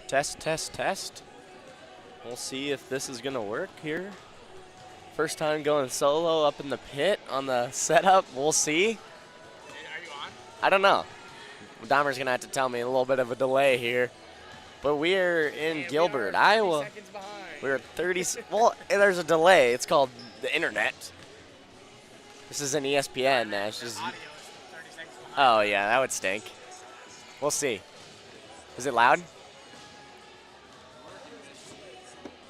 Test, test, test. We'll see if this is going to work here. First time going solo up in the pit on the setup. We'll see. Are you on? I don't know. Dahmer's going to have to tell me a little bit of a delay here. But we're in Gilbert, Iowa. We're 30. Well, there's a delay. It's called the internet. This is an ESPN. It's just, oh, yeah, that would stink. We'll see. Is it loud?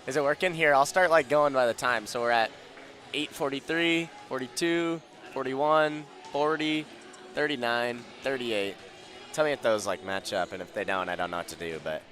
Is it working? Here, I'll start like going by the time. So we're at 8:43, 42, 41, 40, 39, 38. Tell me if those like match up, and if they don't, I don't know what to do, but.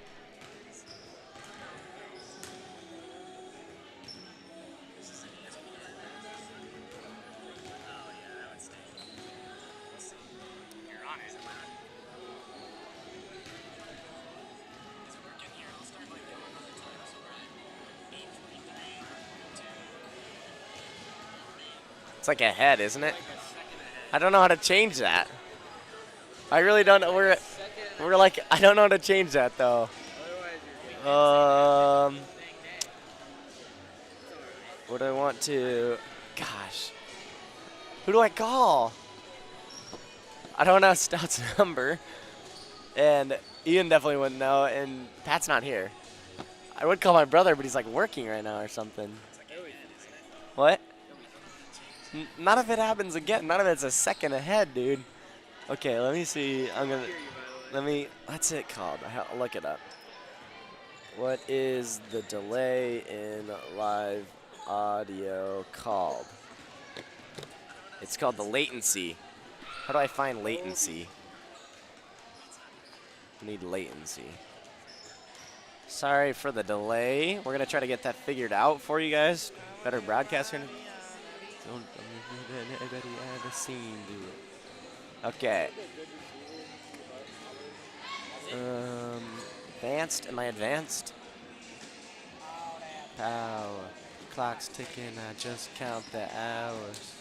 It's like a head, isn't it? I don't know how to change that. I really don't know. We're like, I don't know how to change that though. What do I want to? Gosh, who do I call? I don't know Stout's number, and Ian definitely wouldn't know, and Pat's not here. I would call my brother, but he's like working right now or something. What? None of it happens again. None of it's a second ahead, dude. Okay, let me see. What's it called? I'll look it up. What is the delay in live audio called? It's called the latency. How do I find latency? I need latency. Sorry for the delay. We're going to try to get that figured out for you guys. Better broadcaster. Don't anybody ever seen do it. Okay. Advanced. Am I advanced? Power. Clock's ticking. I just count the hours.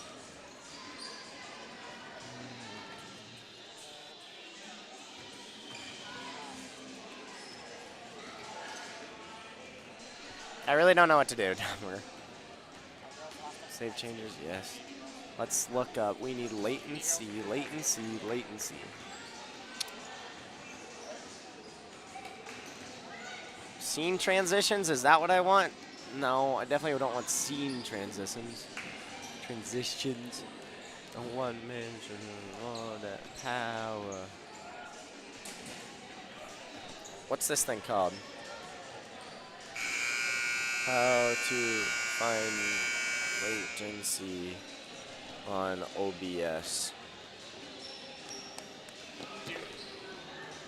I really don't know what to do. Save changes, yes. Let's look up. We need latency, latency, latency. Scene transitions, is that what I want? No, I definitely don't want scene transitions. Transitions. Don't want mention all that power. What's this thing called? How to find latency on OBS.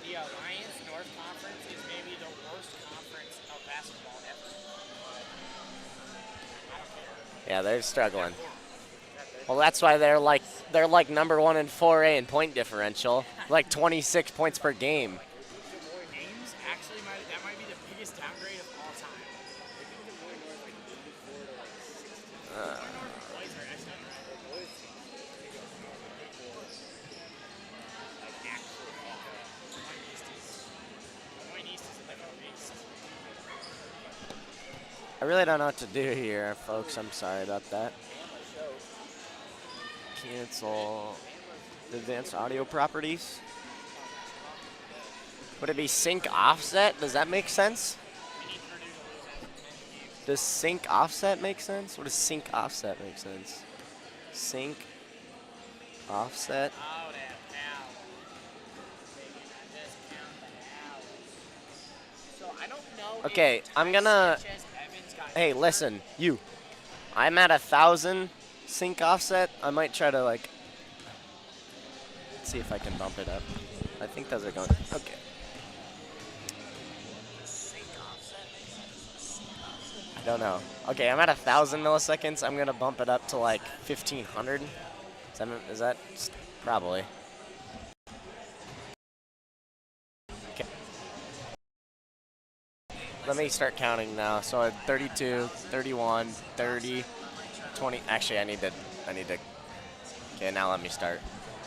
The Alliance North Conference is maybe the worst conference of basketball ever. I don't care. Yeah, they're struggling. Well, that's why they're like number 1 in 4A in point differential, like 26 points per game. Names actually that might be the biggest downgrade of all time. I really don't know what to do here, folks. I'm sorry about that. Cancel advanced audio properties. Would it be sync offset? Does that make sense? Does sync offset make sense? What does sync offset make sense? Sync offset. Okay, I'm gonna. Hey, listen, you. I'm at 1,000 sync offset. I might try to like. See if I can bump it up. I think those are going. Okay. I don't know. Okay, I'm at 1,000 milliseconds. I'm gonna bump it up to like 1,500. Is that probably? Okay. Let me start counting now. So at 32, 31, 30, 20. Actually, I need to. Okay, now let me start.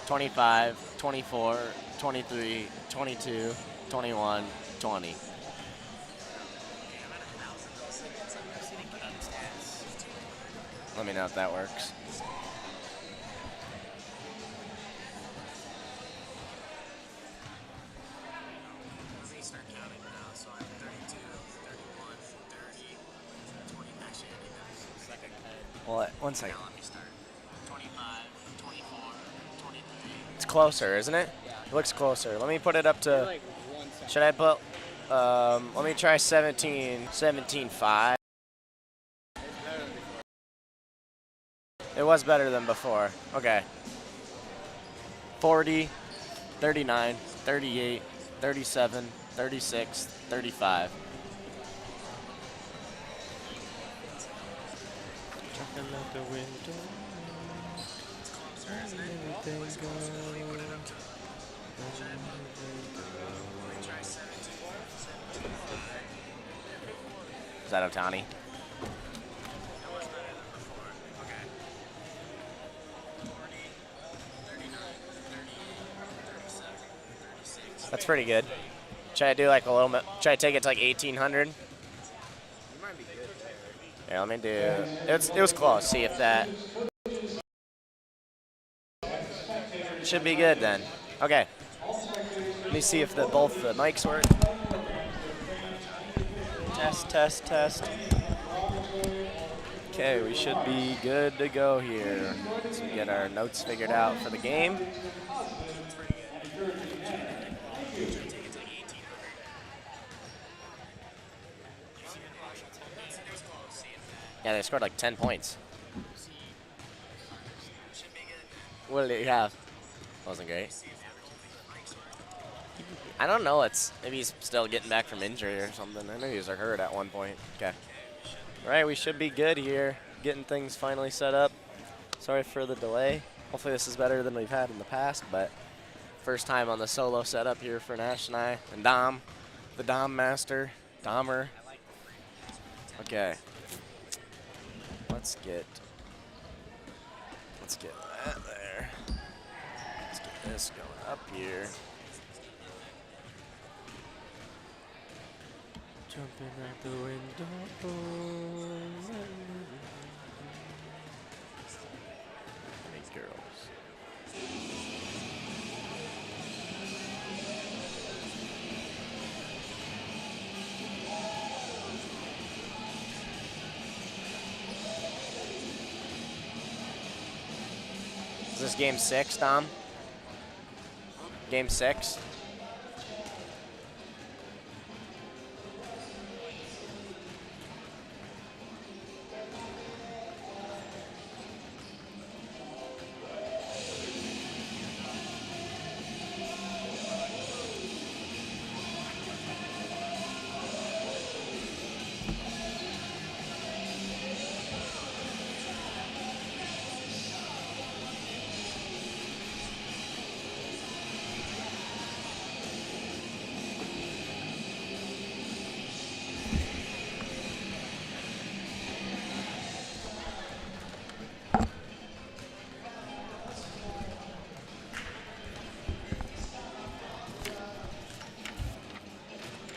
25, 24, 23, 22, 21, 20. Let me know if that works. Well, 1 second. It's closer, isn't it? It looks closer. Let me put it up to. Like 1 second. Should I put? Let me try 17. 17.5. It was better than before. Okay. 40, 39, 38, 37, 36, 35. Jumping out the window. Is that Otani? That's pretty good. Should I do like a little bit? Should I take it to like 1800? Yeah, let me do. It was close. See if that should be good then. Okay. Let me see if both the mics work. Test, test, test. Okay, we should be good to go here. Let's get our notes figured out for the game. Yeah, they scored like 10 points. What did he have? Wasn't great. I don't know. Maybe he's still getting back from injury or something. I know he was hurt at one point. Okay. All right, we should be good here. Getting things finally set up. Sorry for the delay. Hopefully this is better than we've had in the past, but first time on the solo setup here for Nash and I. And Dom, the Dom master, Dahmer. Okay. Let's get that there. Let's get this going up here. Jumping out the window. Hey, girls. Is this game 6, Dom? Game 6?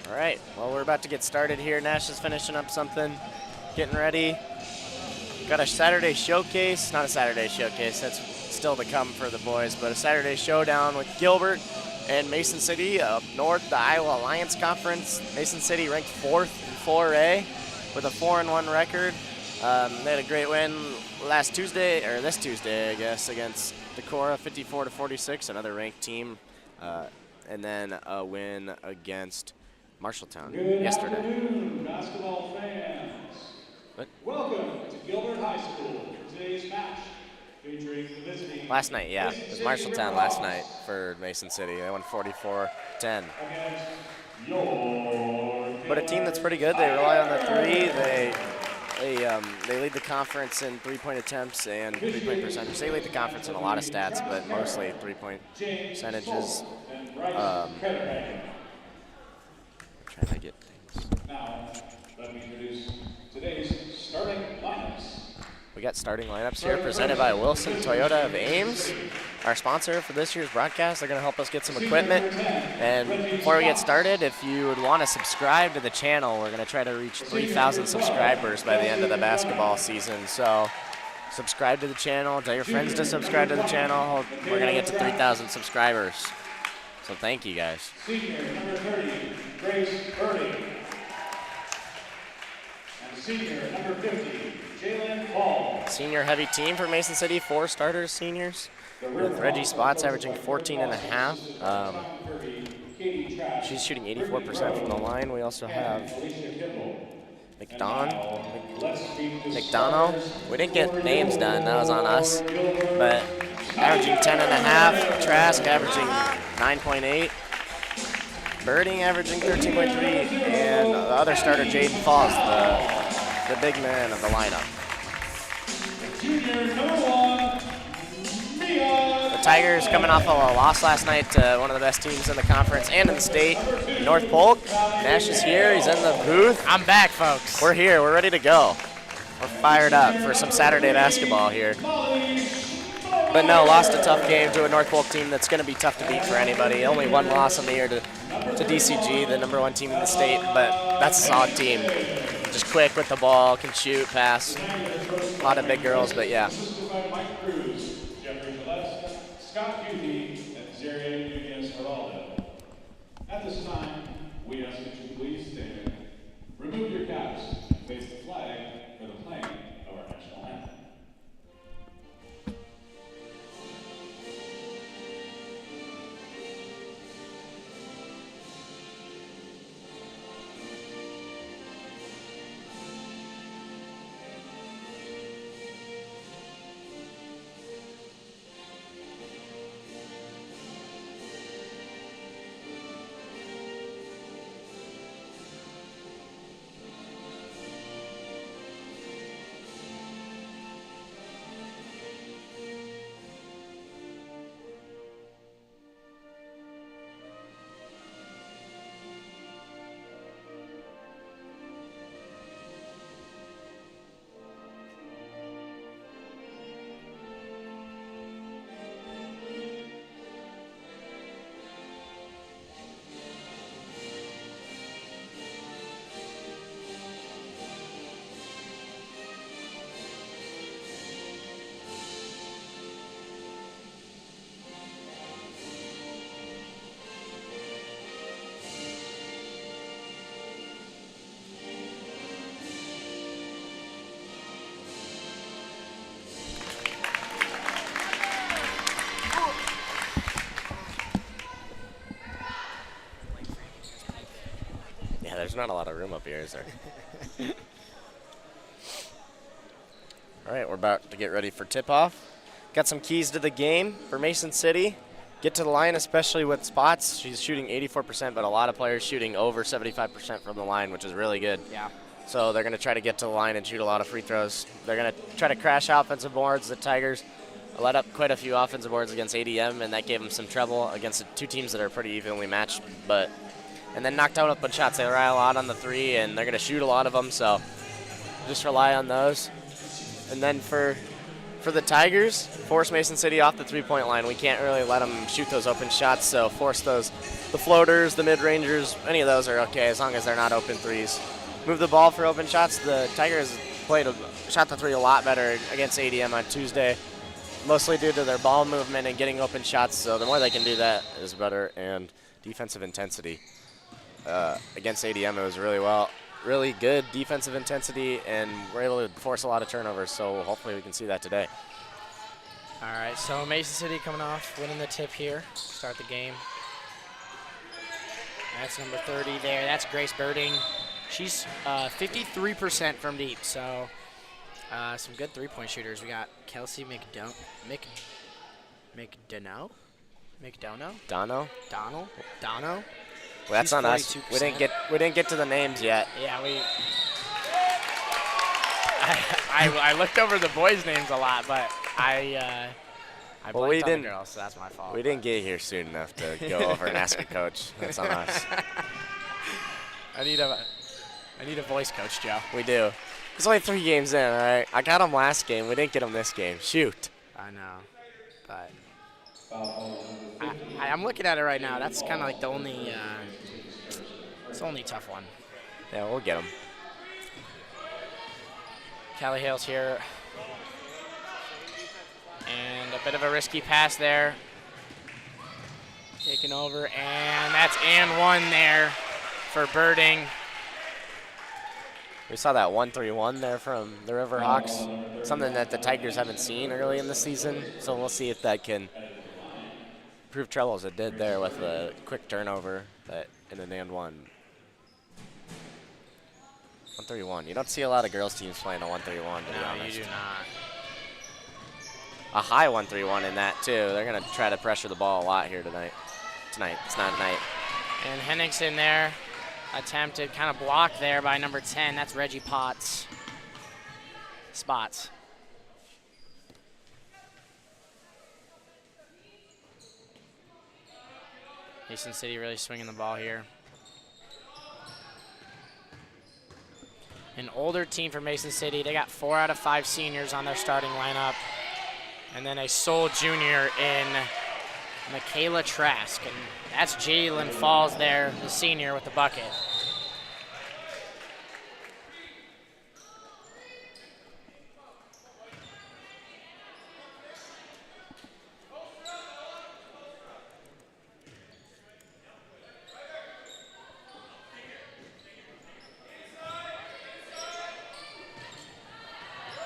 All right, well, we're about to get started here. Nash is finishing up something, getting ready. Got a Saturday showcase, not a Saturday showcase, that's still to come for the boys, but a Saturday showdown with Gilbert and Mason City up north, the Iowa Alliance Conference. Mason City ranked 4th in 4A with a 4-1 record. They had a great win this Tuesday, I guess, against Decorah, 54-46, another ranked team, and then a win against Marshalltown yesterday. Good afternoon, basketball fans. What? Welcome to Gilbert High School for today's match featuring the visiting. Last night, yeah. It was Marshalltown last night for Mason City. They won 44-10. Against your But a team that's pretty good. They rely on the three. They lead the conference in three-point attempts and three-point percentage. They lead the conference in a lot of stats, but mostly three-point percentages. Trying to get things. Now, let me introduce today's starting lineups. We got starting lineups here presented by Wilson Toyota of Ames. our sponsor for this year's broadcast. They're going to help us get some equipment. And before we get started, if you would want to subscribe to the channel, we're going to try to reach 3,000 subscribers by the end of the basketball season. So subscribe to the channel. Tell your friends to subscribe to the channel. We're going to get to 3,000 subscribers. So thank you, guys. Senior number 30, Grace Birding. And senior number 50, Jalen Paul. Senior heavy team for Mason City, 4 starters, seniors, with Reggie Spots averaging 14.5. She's shooting 84% from the line. We also have McDonough. We didn't get names done, that was on us, but averaging 10.5. Trask averaging 9.8. Birding averaging 13.3, and the other starter, Jaden Falls, the big man of the lineup. Junior number 1, Mia. The Tigers coming off of a loss last night to one of the best teams in the conference and in the state, North Polk. Nash is here, he's in the booth. I'm back, folks. We're here, we're ready to go. We're fired up for some Saturday basketball here. But no, lost a tough game to a North Polk team that's going to be tough to beat for anybody. Only one loss on the year to DCG, the number 1 team in the state, but that's a solid team. Just quick with the ball, can shoot, pass. A lot of big girls, but yeah. Assisted by Mike Cruz, Jeffrey Gillespie, Scott Beauty, and Zarian Nunez-Geraldo. At this time, we ask that you please stand, remove your caps, and face the flag for the playing of our national anthem. There's not a lot of room up here, is there? All right, we're about to get ready for tip-off. Got some keys to the game for Mason City. Get to the line, especially with Spots. She's shooting 84%, but a lot of players shooting over 75% from the line, which is really good. Yeah. So they're going to try to get to the line and shoot a lot of free throws. They're going to try to crash offensive boards. The Tigers let up quite a few offensive boards against ADM, and that gave them some trouble against the 2 teams that are pretty evenly matched. And then knocked out a bunch of shots. They rely a lot on the 3, and they're going to shoot a lot of them, so just rely on those. And then for the Tigers, force Mason City off the 3-point line. We can't really let them shoot those open shots, so force those, the floaters, the mid-rangers, any of those are okay as long as they're not open 3s. Move the ball for open shots. The Tigers shot the 3 a lot better against ADM on Tuesday, mostly due to their ball movement and getting open shots, so the more they can do that is better. And defensive intensity. Against ADM, it was really good defensive intensity, and we're able to force a lot of turnovers, so hopefully we can see that today. All right, so Mason City coming off, winning the tip here, start the game. That's number 30 there. That's Grace Birding. She's 53% from deep, so some good 3-point shooters. We got Kelsey McDonough. Well, that's on us. 42%. We didn't get to the names yet. Yeah, I looked over the boys' names a lot, but I blanked on the girls, so that's my fault. We didn't get here soon enough to go over and ask a coach. That's on us. I need a voice coach, Joe. We do. There's only 3 games in, all right? I got them last game. We didn't get them this game. Shoot. I know, but I'm looking at it right now. That's kind of like the only, it's the only tough one. Yeah, we'll get him. Callie Hales here. And a bit of a risky pass there. Taken over, and that's and one there for Birding. We saw that 1-3-1 there from the Riverhawks, something that the Tigers haven't seen early in the season. So we'll see if that can prove trouble as it did there with the quick turnover that in an and one. 1-3-1. You don't see a lot of girls teams playing a 1-3-1, to be honest. You do not. A high 1-3-1 in that too. They're gonna try to pressure the ball a lot here tonight. It's not night. And Henningsen there. Attempted kind of blocked there by number 10. That's Reggie Potts. Spots. Mason City really swinging the ball here. An older team for Mason City. They got 4 out of 5 seniors on their starting lineup. And then a sole junior in Michaela Trask. And that's Jalen Falls there, the senior with the bucket.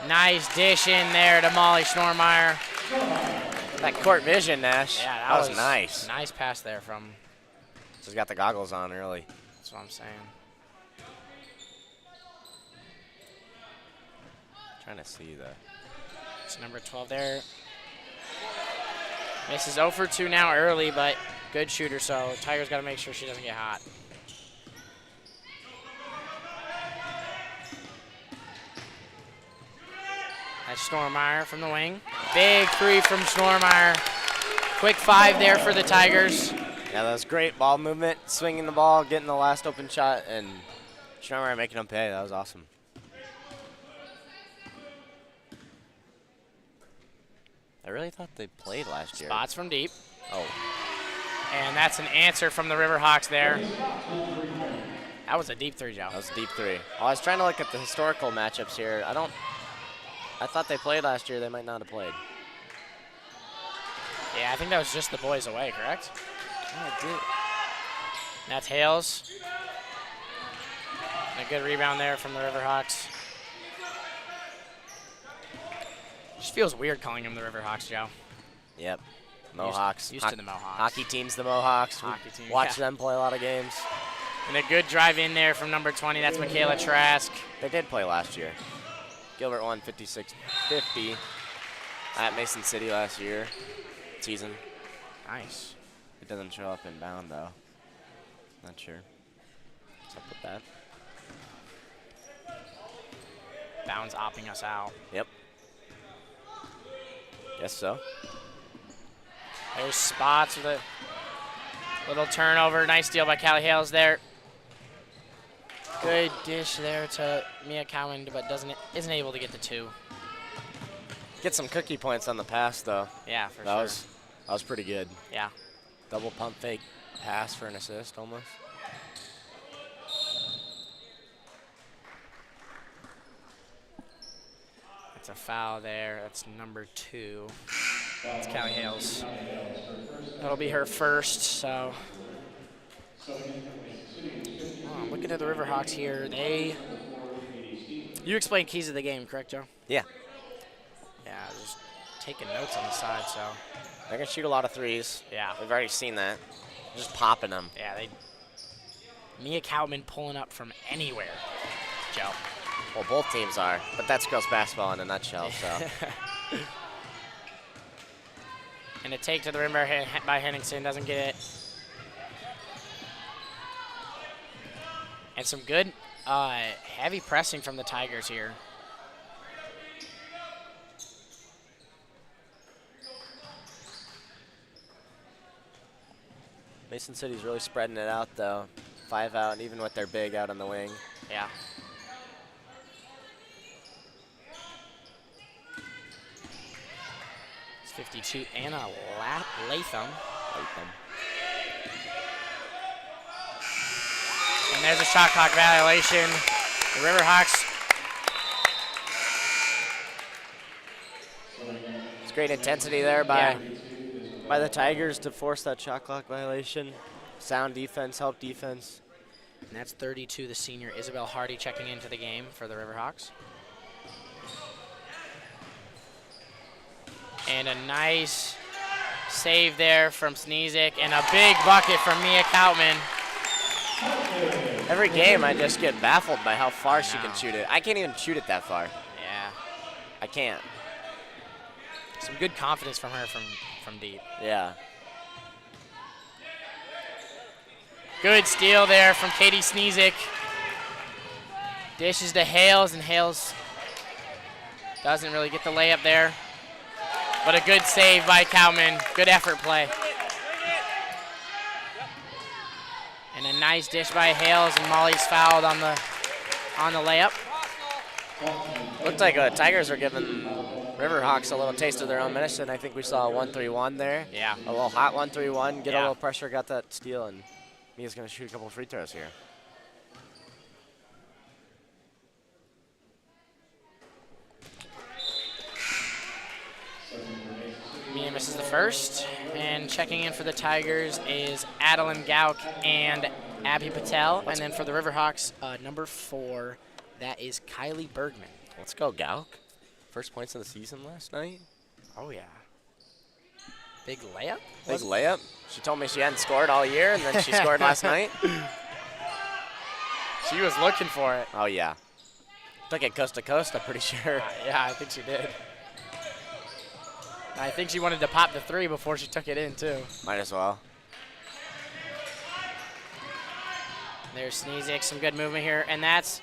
Nice dish in there to Molly Schnormeyer. That court vision, Nash. Yeah, that was nice. Nice pass there from. She's got the goggles on early. That's what I'm saying. Trying to see the. It's number 12 there. Misses 0 for 2 now early, but good shooter, so Tiger's got to make sure she doesn't get hot. That's Schnormeyer from the wing. Big 3 from Schnormeyer. Quick 5 there for the Tigers. Yeah, that was great ball movement, swinging the ball, getting the last open shot, and Schnormeyer making them pay. That was awesome. I really thought they played last year. Spots from deep. Oh. And that's an answer from the Riverhawks there. That was a deep 3, Joe. That was a deep 3. Oh, I was trying to look at the historical matchups here. I thought they played last year. They might not have played. Yeah, I think that was just the boys away, correct? Yeah, I did. That's Hales. And a good rebound there from the Riverhawks. Just feels weird calling them the Riverhawks, Joe. Yep. Mohawks. Used to the Mohawks. Hockey team's the Mohawks. Hockey team, Watch yeah. them play a lot of games. And a good drive in there from number 20. That's Michaela Trask. They did play last year. Gilbert won 56-50 at Mason City last year. Season. Nice. It doesn't show up inbound though. Not sure. What's up with that? Bounds opping us out. Yep. Guess so. There's Spots with a little turnover. Nice steal by Callie Hales there. Good dish there to Mia Cowan, but isn't able to get the 2. Get some cookie points on the pass though. Yeah, for That sure. was pretty good. Yeah. Double pump fake pass for an assist almost. It's a foul there. That's number 2. It's Callie Hales. That'll be her first, so. Oh, I'm looking at the Riverhawks here. You explained keys of the game, correct, Joe? Yeah. Yeah, just taking notes on the side, so. They're going to shoot a lot of threes. Yeah. We've already seen that. Just popping them. Yeah, Mia Cowman pulling up from anywhere, Joe. Well, both teams are, but that's girls basketball in a nutshell, so. And a take to the rim by Henningsen, doesn't get it. And some good heavy pressing from the Tigers here. Mason City's really spreading it out, though. 5 out, even with their big out on the wing. Yeah. It's 52, Anna Latham. And there's a shot clock violation. The Riverhawks. It's great intensity there by the Tigers to force that shot clock violation. Sound defense, help defense. And that's 32, the senior Isabel Hardy checking into the game for the Riverhawks. And a nice save there from Sneezik, and a big bucket from Mia Koutman. Every game I just get baffled by how far she can shoot it. I can't even shoot it that far. Yeah. I can't. Some good confidence from her from deep. Yeah. Good steal there from Katie Sneezik. Dishes to Hales, and Hales doesn't really get the layup there. But a good save by Koutman. Good effort play. And a nice dish by Hales, and Molly's fouled on the layup. Looked like Tigers were giving Riverhawks a little taste of their own medicine. I think we saw a 1-3-1 there. Yeah. A little hot 1-3-1, get a Yeah. little pressure, got that steal, and Mia's going to shoot a couple free throws here. Mia misses the first, and checking in for the Tigers is Adeline Gauk and Abhi Patel, and then for the Riverhawks, number 4, that is Kylie Bergman. Let's go, Gauk. First points of the season last night. Oh yeah. Big layup? Big layup. She told me she hadn't scored all year, and then she scored last night. She was looking for it. Oh, yeah. Took it coast to coast, I'm pretty sure. Yeah, I think she did. I think she wanted to pop the 3 before she took it in, too. Might as well. There's Sneezik, some good movement here, and that's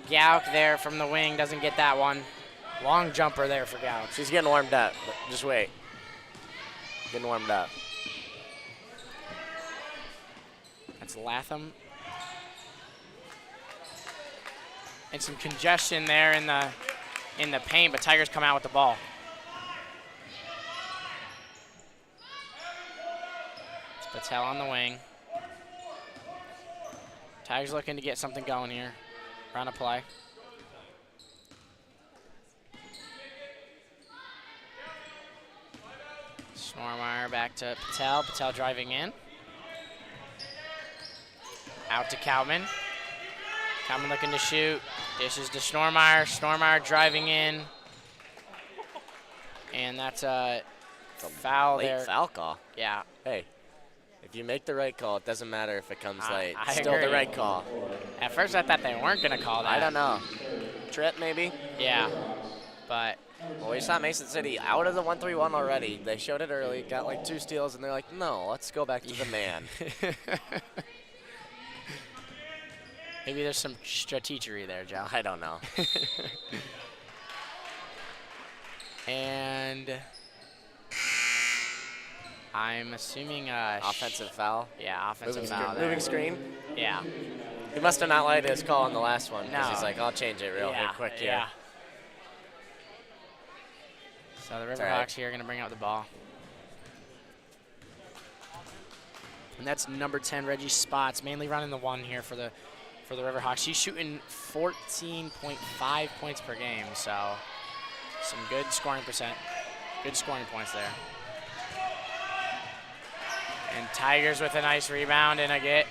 Gauk there from the wing, doesn't get that one. Long jumper there for Gauk. She's getting warmed up. Just wait. Getting warmed up. That's Latham. And some congestion there in the paint, but Tigers come out with the ball. It's Patel on the wing. Tigers looking to get something going here. Run a play. Schnormeyer back to Patel. Patel driving in. Out to Koutman. Koutman looking to shoot. Dishes to Schnormeyer. Schnormeyer driving in. And that's a foul there. Late foul call. Yeah. Hey, if you make the right call, it doesn't matter if it comes late. I Still the agree. right call. At first I thought they weren't going to call that. I don't know. Trip, maybe? Yeah. But Well, we saw Mason City out of the 1-3-1 already. They showed it early, got like 2 steals, and they're like, no, let's go back to the man. maybe there's some strategery there, Joe. I don't know. And I'm assuming Offensive foul. Yeah, offensive Moving, foul there. moving screen. Yeah. He must have not liked his call on the last one. 'Cause No. He's like, I'll change it real quick here. Yeah. So the all right. Riverhawks here are going to bring out the ball. And that's number 10, Reggie Spots, mainly running the 1 here for the Riverhawks. She's shooting 14.5 points per game, so some good scoring points there. And Tigers with a nice rebound and a get.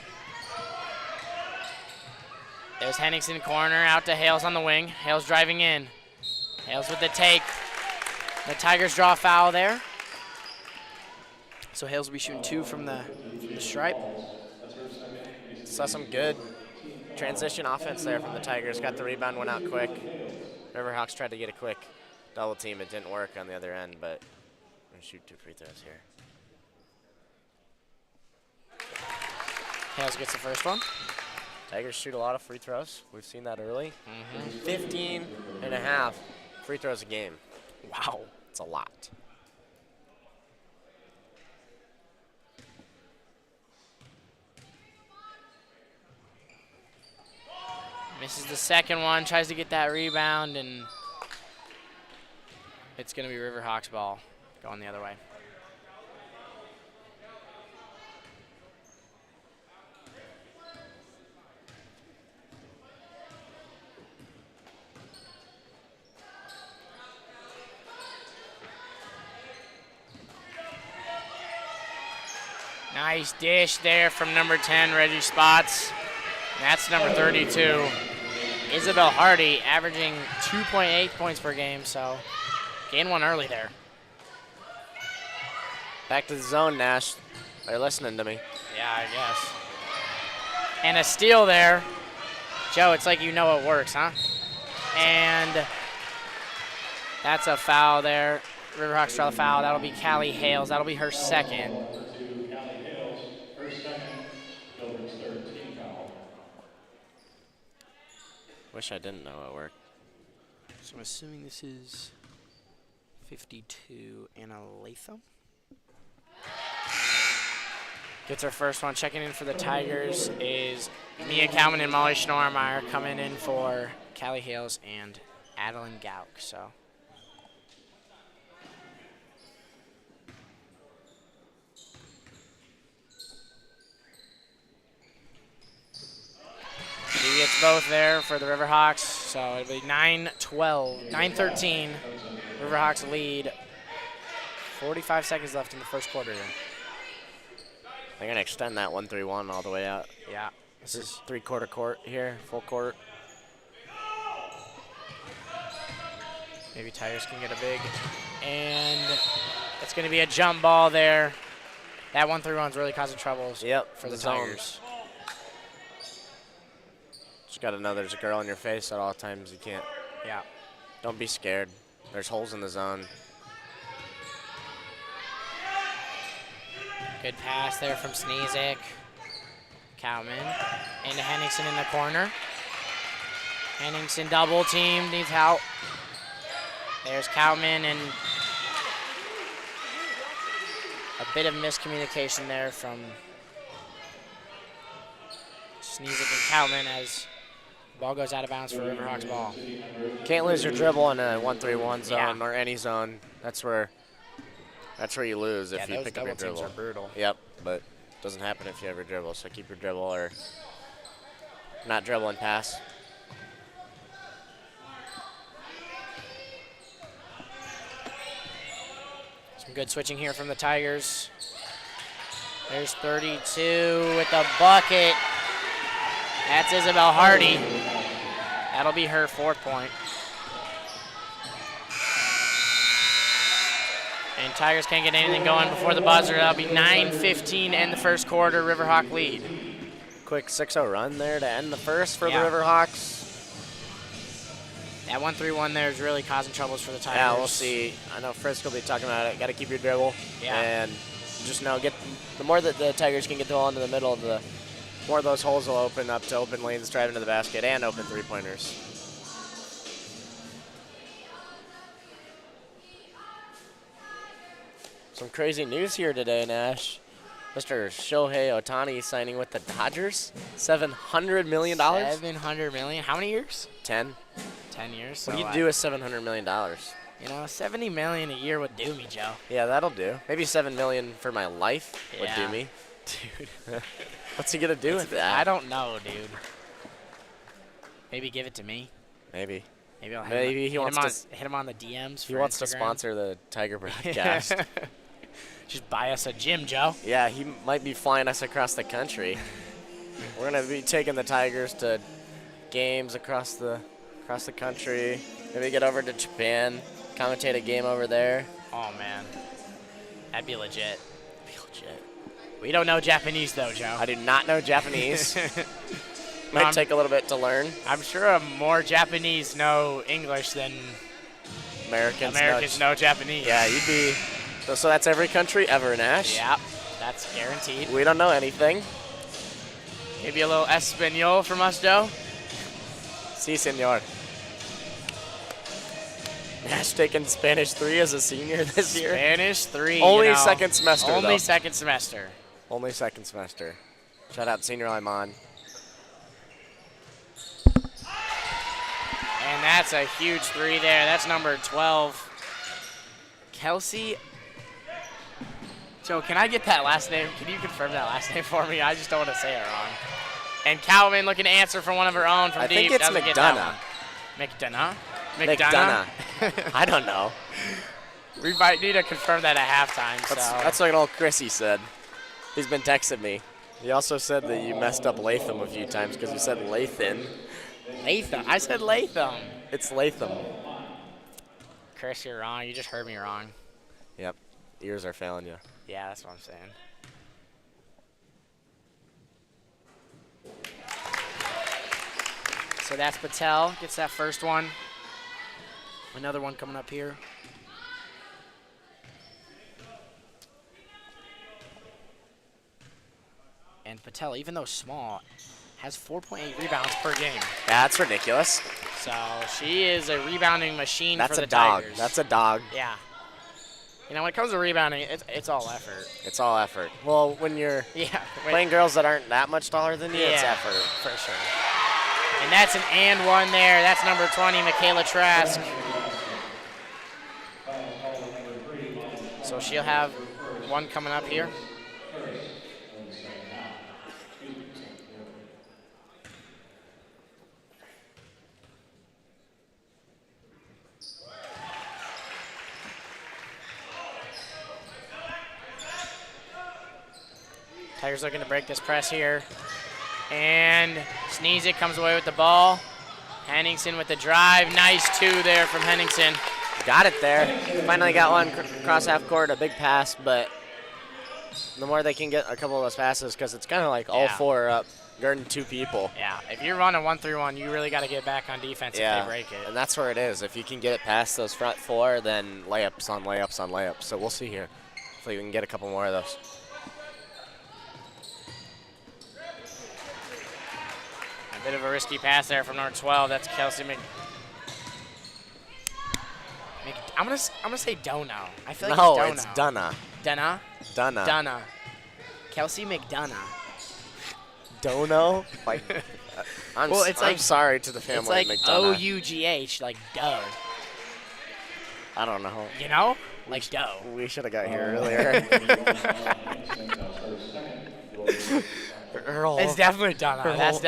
There's Henningsen corner, out to Hales on the wing. Hales driving in. Hales with the take. The Tigers draw a foul there. So Hales will be shooting 2 from the stripe. Saw some good transition offense there from the Tigers. Got the rebound, went out quick. Riverhawks tried to get a quick double team. It didn't work on the other end, but I'm going to shoot 2 free throws here. Hales gets the first one. Tigers shoot a lot of free throws. We've seen that early. 15 and a half free throws a game. Wow. It's a lot. Misses the second one, tries to get that rebound, and it's going to be Riverhawks ball. going the other way. Nice dish there from number 10, Reggie Spots. And that's number 32, Isabel Hardy, averaging 2.8 points per game, so gained one early there. Back to the zone, Nash. They're listening to me. Yeah, I guess. And a steal there. Joe, it's like you know it works, huh? And that's a foul there. Riverhawks draw the foul. That'll be Callie Hales. That'll be her second. Wish I didn't know it worked. So I'm assuming this is 52 Anna Latham. Gets her first one. Checking in for the Tigers is Mia Kalman and Molly Schnormeyer, coming in for Callie Hales and Adeline Gauk. So she gets both there for the Riverhawks. So it'll be 9-12, 9-13. Riverhawks lead. 45 seconds left in the first quarter here. They're gonna extend that 1-3-1 all the way out. Yeah. This is three-quarter court here, full court. Maybe Tigers can get a big. And it's going to be a jump ball there. That 1-3-1's really causing troubles for the Tigers. Just got to know there's a girl in your face at all times. You can't. Yeah. Don't be scared. There's holes in the zone. Good pass there from Sneezik. Cowman into Henningsen in the corner. Henningsen double team, needs help. There's Cowman, and a bit of miscommunication there from Sneezik and Cowman as the ball goes out of bounds for Riverhawks ball. Can't lose your dribble in a 1-3-1 zone Yeah. or any zone. That's where you lose if you those pick up your double teams dribble. are brutal. Yep, but it doesn't happen if you ever dribble. So keep your dribble or not dribble and pass. Some good switching here from the Tigers. There's 32 with the bucket. That's Isabel Hardy. That'll be her fourth point. And Tigers can't get anything going before the buzzer. That'll be 9:15 in the first quarter, Riverhawk lead. Quick 6-0 run there to end the first for Yeah. the Riverhawks. That 1-3-1 there is really causing troubles for the Tigers. Yeah, we'll see. I know Frisk will be talking about it. Got to keep your dribble. Yeah. And just know, the more that the Tigers can get the ball into the middle, the more those holes will open up to open lanes, driving to the basket, and open three-pointers. Some crazy news here today, Nash. Mr. Shohei Ohtani signing with the Dodgers. $700 million? $700 million. How many years? 10. 10 years. What do So, you do with $700 million? You know, $70 million a year would do me, Joe. Yeah, that'll do. Maybe $7 million for my life would do Yeah. me. Dude. What's he gonna do with that? I don't know, dude. Maybe give it to me. Maybe. Maybe I'll Maybe he wants hit him on the DMs. He for wants to Instagram. sponsor the Tiger broadcast. Just buy us a gym, Joe. Yeah, he might be flying us across the country. We're gonna be taking the Tigers to games across the country. Maybe get over to Japan, commentate a game over there. Oh man, that'd be legit. Be legit. We don't know Japanese though, Joe. I do not know Japanese. No, Might take a little bit to learn. I'm sure more Japanese know English than Americans know Japanese. Yeah, you'd be. So that's every country ever, Nash. Yeah, that's guaranteed. We don't know anything. Maybe a little Espanol from us, Joe. Si, senor. Nash taking Spanish 3 as a senior this year. Spanish 3. Only second semester, Only though. second semester. Only second semester. Shout out Senior Lyman. And that's a huge 3 there. That's number 12. Kelsey Joe, can I get that last name? Can you confirm that last name for me? I just don't want to say it wrong. And Calvin looking to answer from one of her own from I deep. think it's Doesn't get that McDonough. one. McDonough? I don't know. We might need to confirm that at halftime. That's what old Chrissy said. He's been texting me. He also said that you messed up Latham a few times because you said Lathan. Latham. I said Latham. It's Latham. Chris, you're wrong. You just heard me wrong. Yep. Ears are failing you. Yeah, that's what I'm saying. So that's Patel. Gets that first one. Another one coming up here. And Patel, even though small, has 4.8 rebounds per game. Yeah, that's ridiculous. So she is a rebounding machine That's for a the dog. Tigers. That's a dog. Yeah. You know, when it comes to rebounding, it's all effort. It's all effort. Well, when you're Yeah. playing girls that aren't that much taller than you, it's Yeah, effort. for sure. And that's an and one there. That's number 20, Michaela Trask. So she'll have one coming up here. Tigers looking to break this press here. And Sneezik comes away with the ball. Henningsen with the drive. Nice two there from Henningsen. Got it there. Finally got one across half court, a big pass, but the more they can get a couple of those passes, because it's kind of like all four are up, guarding two people. Yeah, if you're running 1-3-1, you really got to get back on defense if they break it. And that's where it is. If you can get it past those front four, then layups on layups on layups. So we'll see here. Hopefully we can get a couple more of those. A bit of a risky pass there from number 12. That's Kelsey I'm gonna say Dono. I feel like No, it's it's Dunna. Dunna. Dunna. Dunna. Kelsey McDonough. Dono? Like, I'm sorry to the family It's like of McDonough. OUGH, like dough. I don't know. You know? Like dough. We should have got here earlier. It's definitely Dunna. That's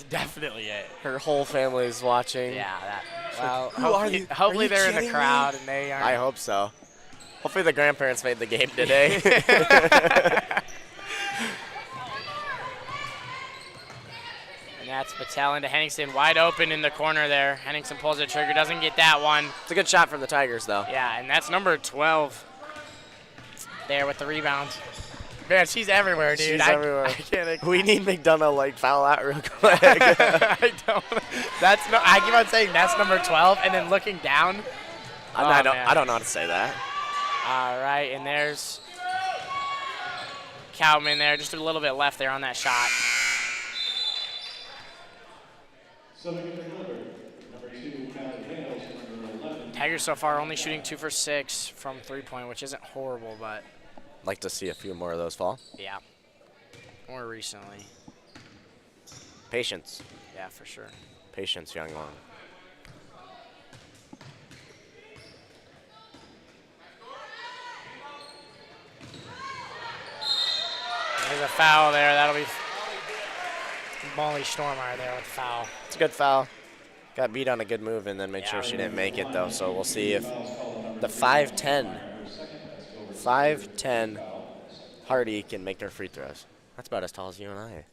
definitely it. Her whole family's watching. Yeah. Well, Who are you? Hopefully Are you they're in the kidding crowd me? and they aren't. I hope so. Hopefully the grandparents made the game today. And that's Patel into Henningsen, wide open in the corner there. Henningsen pulls the trigger, doesn't get that one. It's a good shot from the Tigers, though. Yeah, and that's number 12 there with the rebound. Man, she's everywhere, dude. She's everywhere. I can't. We need McDonough, like, foul out real quick. I don't. I keep on saying that's number 12, and then looking down. I don't know how to say that. All right, and there's Cowman there, just a little bit left there on that shot. Tigers so far only shooting 2 for 6 from 3-point, which isn't horrible, but I'd like to see a few more of those fall. yeah, more recently. Patience. Yeah, for sure. Patience, young one. There's a foul there. That'll be Molly Stormeyer there with the foul. It's a good foul. Got beat on a good move and then made sure she didn't make it, though. So we'll see if the 5'10" Hardy can make their free throws. That's about as tall as you and I.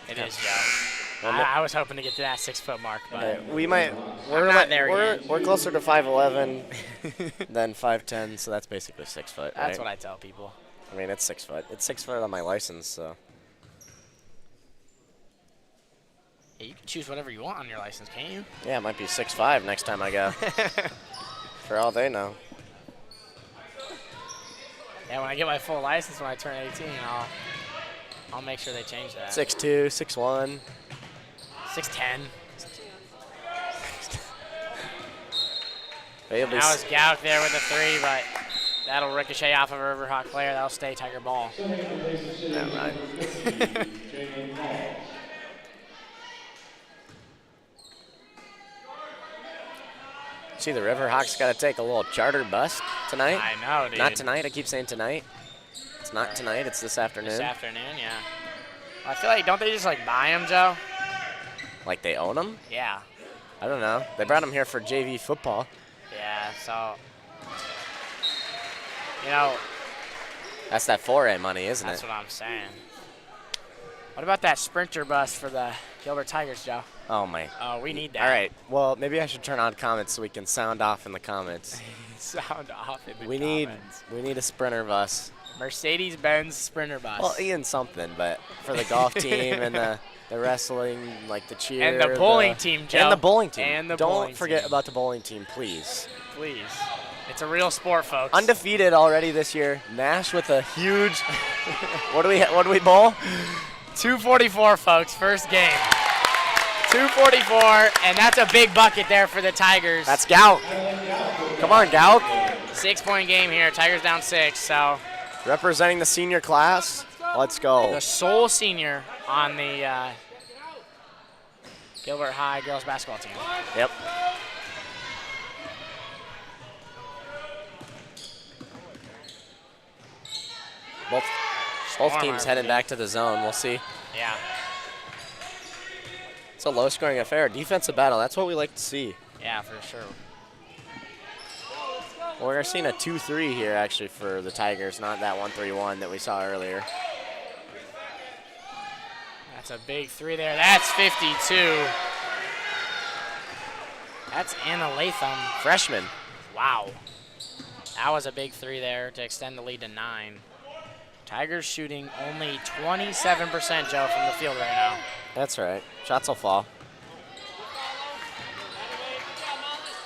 It is, Joe. I was hoping to get to that 6-foot mark, but Okay, we might. I'm not there yet. We're closer to 5'11" than 5'10", so that's basically 6 foot. That's right? what I tell people. I mean, it's 6 foot. It's 6 foot on my license, so. Yeah, you can choose whatever you want on your license, can't you? Yeah, it might be 6'5" next time I go. For all they know. Yeah, when I get my full license when I turn 18, I'll make sure they change that. 6'2", 6'1". 6'10". Now Now it's Gauck there with the 3, but that'll ricochet off of a Riverhawk player. That'll stay Tiger ball. Yeah, right. Gee, the Riverhawks got to take a little charter bus tonight. I know, dude. Not tonight. I keep saying tonight. It's not tonight. It's this afternoon. This afternoon, yeah. Well, I feel like, don't they just, like, buy them, Joe? Like they own them? Yeah. I don't know. They brought them here for JV football. Yeah, so, you know, That's that 4A money, isn't that's it? what I'm saying. What about that Sprinter bus for the Gilbert Tigers, Joe? Oh, my. Oh, we need that. All right. Well, maybe I should turn on comments so we can sound off in the comments. Sound off in the we comments. need a Sprinter bus. Mercedes-Benz Sprinter bus. Well, Ian something, but for the golf team and the wrestling, like the cheer. And the bowling team, Joe. And the bowling team. And the Don't bowling forget team. about the bowling team, please. Please. It's a real sport, folks. Undefeated already this year. Nash with a huge. What do we bowl? 244, folks. First game. 244, and that's a big bucket there for the Tigers. That's Gout. Come on, Gout. 6-point game here. Tigers down 6. So Representing the senior class. Let's go. the sole senior on the Gilbert High girls basketball team. Yep. Both teams heading back to the zone. We'll see. Yeah. It's a low-scoring affair. Defensive battle. That's what we like to see. Yeah, for sure. Well, we're seeing a 2-3 here, actually, for the Tigers, not that 1-3-1 that we saw earlier. That's a big 3 there. That's 52. That's Anna Latham. Freshman. Wow. That was a big 3 there to extend the lead to 9. Tigers shooting only 27%, Joe, from the field right now. That's right. Shots will fall.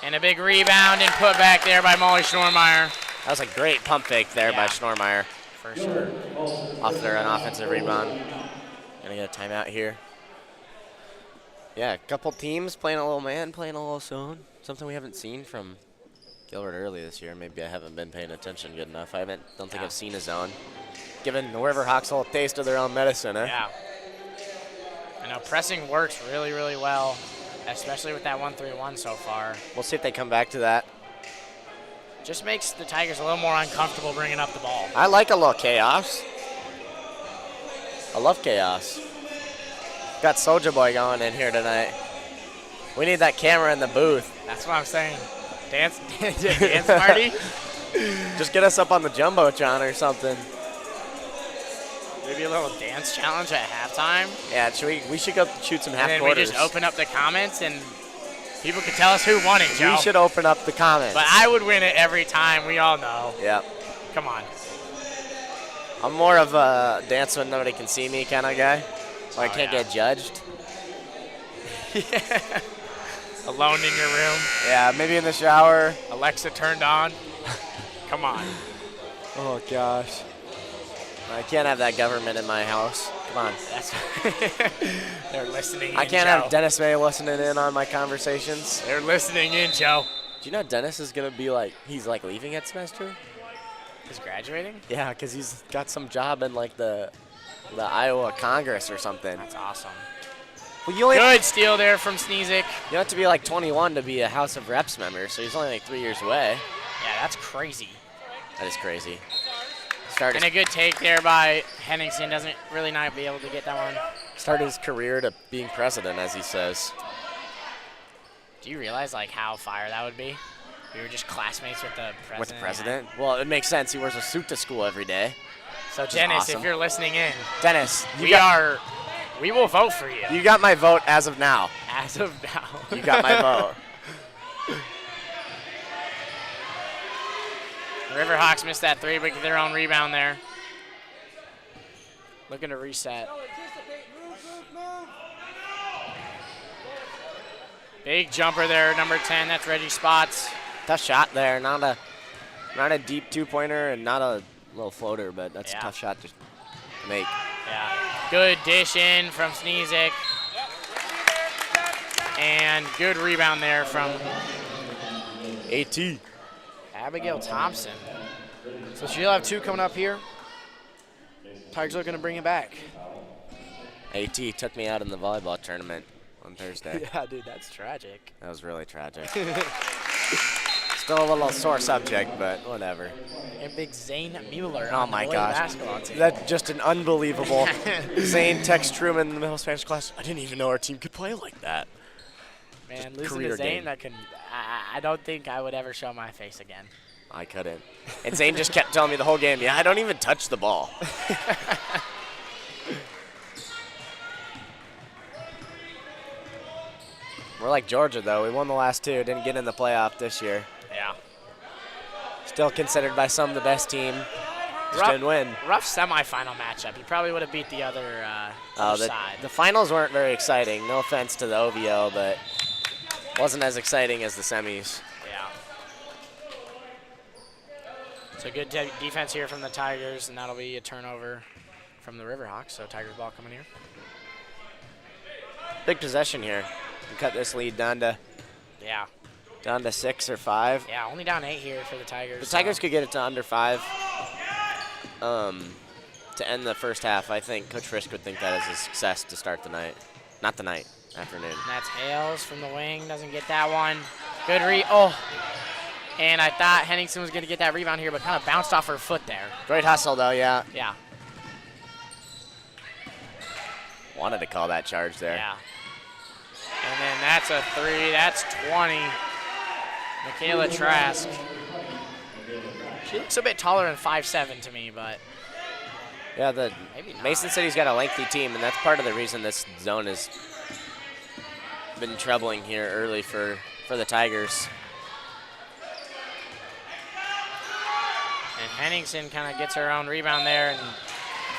And a big rebound and put back there by Molly Schnormeyer. That was a great pump fake there by Schnormeyer. For sure. After an offensive rebound. Gonna get a timeout here. Yeah, a couple teams playing a little man, playing a little zone. Something we haven't seen from Gilbert early this year. Maybe I haven't been paying attention good enough. Don't think I've seen a zone. Giving the Riverhawks a little taste of their own medicine, eh? Yeah. I know pressing works really, really well, especially with that 1-3-1 so far. We'll see if they come back to that. Just makes the Tigers a little more uncomfortable bringing up the ball. I like a little chaos. I love chaos. Got Soulja Boy going in here tonight. We need that camera in the booth. That's what I'm saying. Dance party? Just get us up on the Jumbotron or something. Maybe a little dance challenge at halftime. Yeah, we should go shoot some half And then quarters. we just open up the comments and people can tell us who won it, Joe. We should open up the comments. But I would win it every time. We all know. Yep. Come on. I'm more of a dance when nobody can see me kind of guy. Where I can't get judged. Alone in your room. Yeah, maybe in the shower. Alexa turned on. Come on. Oh, gosh. I can't have that government in my house. Come on. They're listening in, I can't Joe. have Dennis May listening in on my conversations. They're listening in, Joe. Do you know Dennis is going to be he's leaving at semester? He's graduating? Yeah, because he's got some job in the Iowa Congress or something. That's awesome. Well, you only Good steal there from Sneezik. You have to be 21 to be a House of Reps member, so he's only 3 years away. Yeah, that's crazy. That is crazy. And a good take there by Henningsen. Doesn't really not be able to get that one. Started his career to being president, as he says. Do you realize how fire that would be? We were just classmates with the president. With the president? Well, it makes sense. He wears a suit to school every day. So Dennis, awesome. if you're listening in, Dennis, we will vote for you. You got my vote as of now. As of now. You got my vote. The Riverhawks missed that 3, but get their own rebound there. Looking to reset. Big jumper there, number 10. That's Reggie Spots. Tough shot there. Not a deep two-pointer and not a little floater, but that's a tough shot to make. Yeah. Good dish in from Sneezik. And good rebound there from AT. Abigail Thompson. So she'll have 2 coming up here. Tigers looking to bring it back. AT took me out in the volleyball tournament on Thursday. Yeah, dude, that's tragic. That was really tragic. Still a little sore subject, but whatever. And big Zane Mueller Oh on my the boys gosh. basketball team. That's just an unbelievable. Zane texts Truman in the middle Spanish class, I didn't even know our team could play like that. Man, Just losing career to Zane, game. that can. I don't think I would ever show my face again. I couldn't. And Zane just kept telling me the whole game, yeah, I don't even touch the ball. We're like Georgia, though. We won the last two, didn't get in the playoff this year. Yeah. Still considered by some the best team. Just didn't win. Rough semifinal matchup. He probably would have beat the other side. The finals weren't very exciting. No offense to the OVO, but wasn't as exciting as the semis. Yeah. So good defense here from the Tigers, and that'll be a turnover from the Riverhawks. So Tigers ball coming here. Big possession here. We cut this lead down to Yeah. 6 or 5. Yeah, only down 8 here for the Tigers. The Tigers could get it to under 5 to end the first half. I think Coach Frisk would think that is a success to start the night. Not the night, afternoon. And that's Hales from the wing. Doesn't get that one. Good Oh. And I thought Henningsen was going to get that rebound here, but kind of bounced off her foot there. Great hustle, though, yeah. Yeah. Wanted to call that charge there. Yeah. And then that's a 3. That's 20. Michaela Trask. She looks a bit taller than 5'7" to me, but Yeah, the maybe not. Mason City's got a lengthy team, and that's part of the reason this zone has been troubling here early for the Tigers. And Henningsen kind of gets her own rebound there and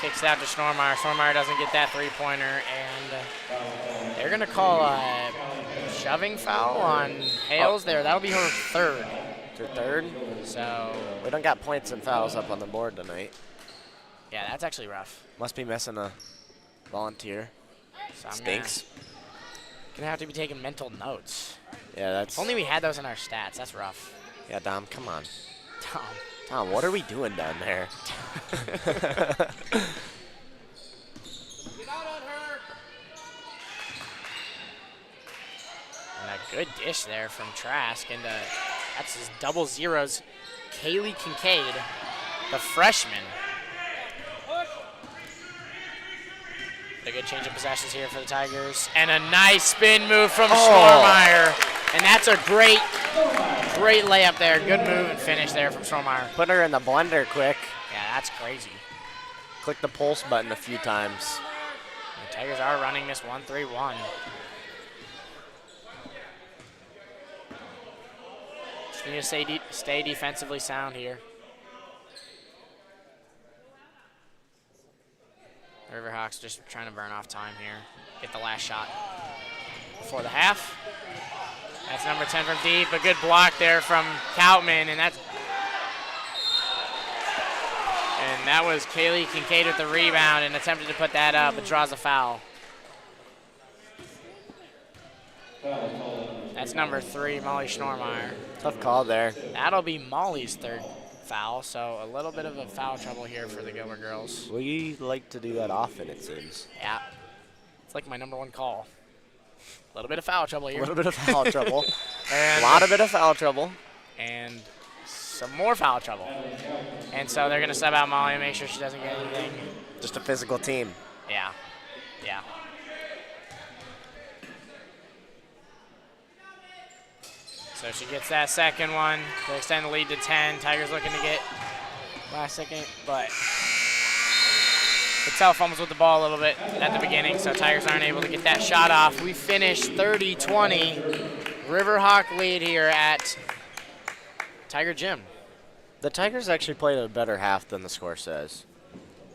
kicks it out to Schnormeyer. Schnormeyer doesn't get that three-pointer, and they're going to call a shoving foul on Hales there. That'll be her third. Her third. So, We don't got points and fouls up on the board tonight. yeah, that's actually rough. Must be missing a volunteer. So I'm Stinks. Gonna have to be taking mental notes. Yeah, that's. If only we had those in our stats. That's rough. Yeah, Dom, come on. Tom. Tom, what are we doing down there? And a good dish there from Trask. And that's his double zeros. Kaylee Kincaid, the freshman. A good change of possessions here for the Tigers. And a nice spin move from Schnormeyer. And that's a great layup there. Good move and finish there from Schnormeyer. Put her in the blender quick. Yeah, that's crazy. Click the pulse button a few times. The Tigers are running this 1-3-1. Just need to stay defensively sound here. Riverhawks just trying to burn off time here. Get the last shot before the half. That's number 10 from deep. A good block there from Koutman, and that was Kaylee Kincaid with the rebound and attempted to put that up, but draws a foul. That's number 3, Molly Schnormeyer. Tough call there. That'll be Molly's third foul, so a little bit of a foul trouble here for the Gilbert girls. We like to do that often, it seems. Yeah, it's like my number 1 call. A little bit of foul trouble A here. little bit of foul trouble. And A lot of bit of foul trouble. and some more foul trouble. And so they're going to sub out Molly and make sure she doesn't get anything. Just a physical team. Yeah, yeah. So she gets that second one to extend the lead to 10. Tigers looking to get last second, but Patel fumbles with the ball a little bit at the beginning, so Tigers aren't able to get that shot off. We finish 30-20. Riverhawk lead here at Tiger Gym. The Tigers actually played a better half than the score says.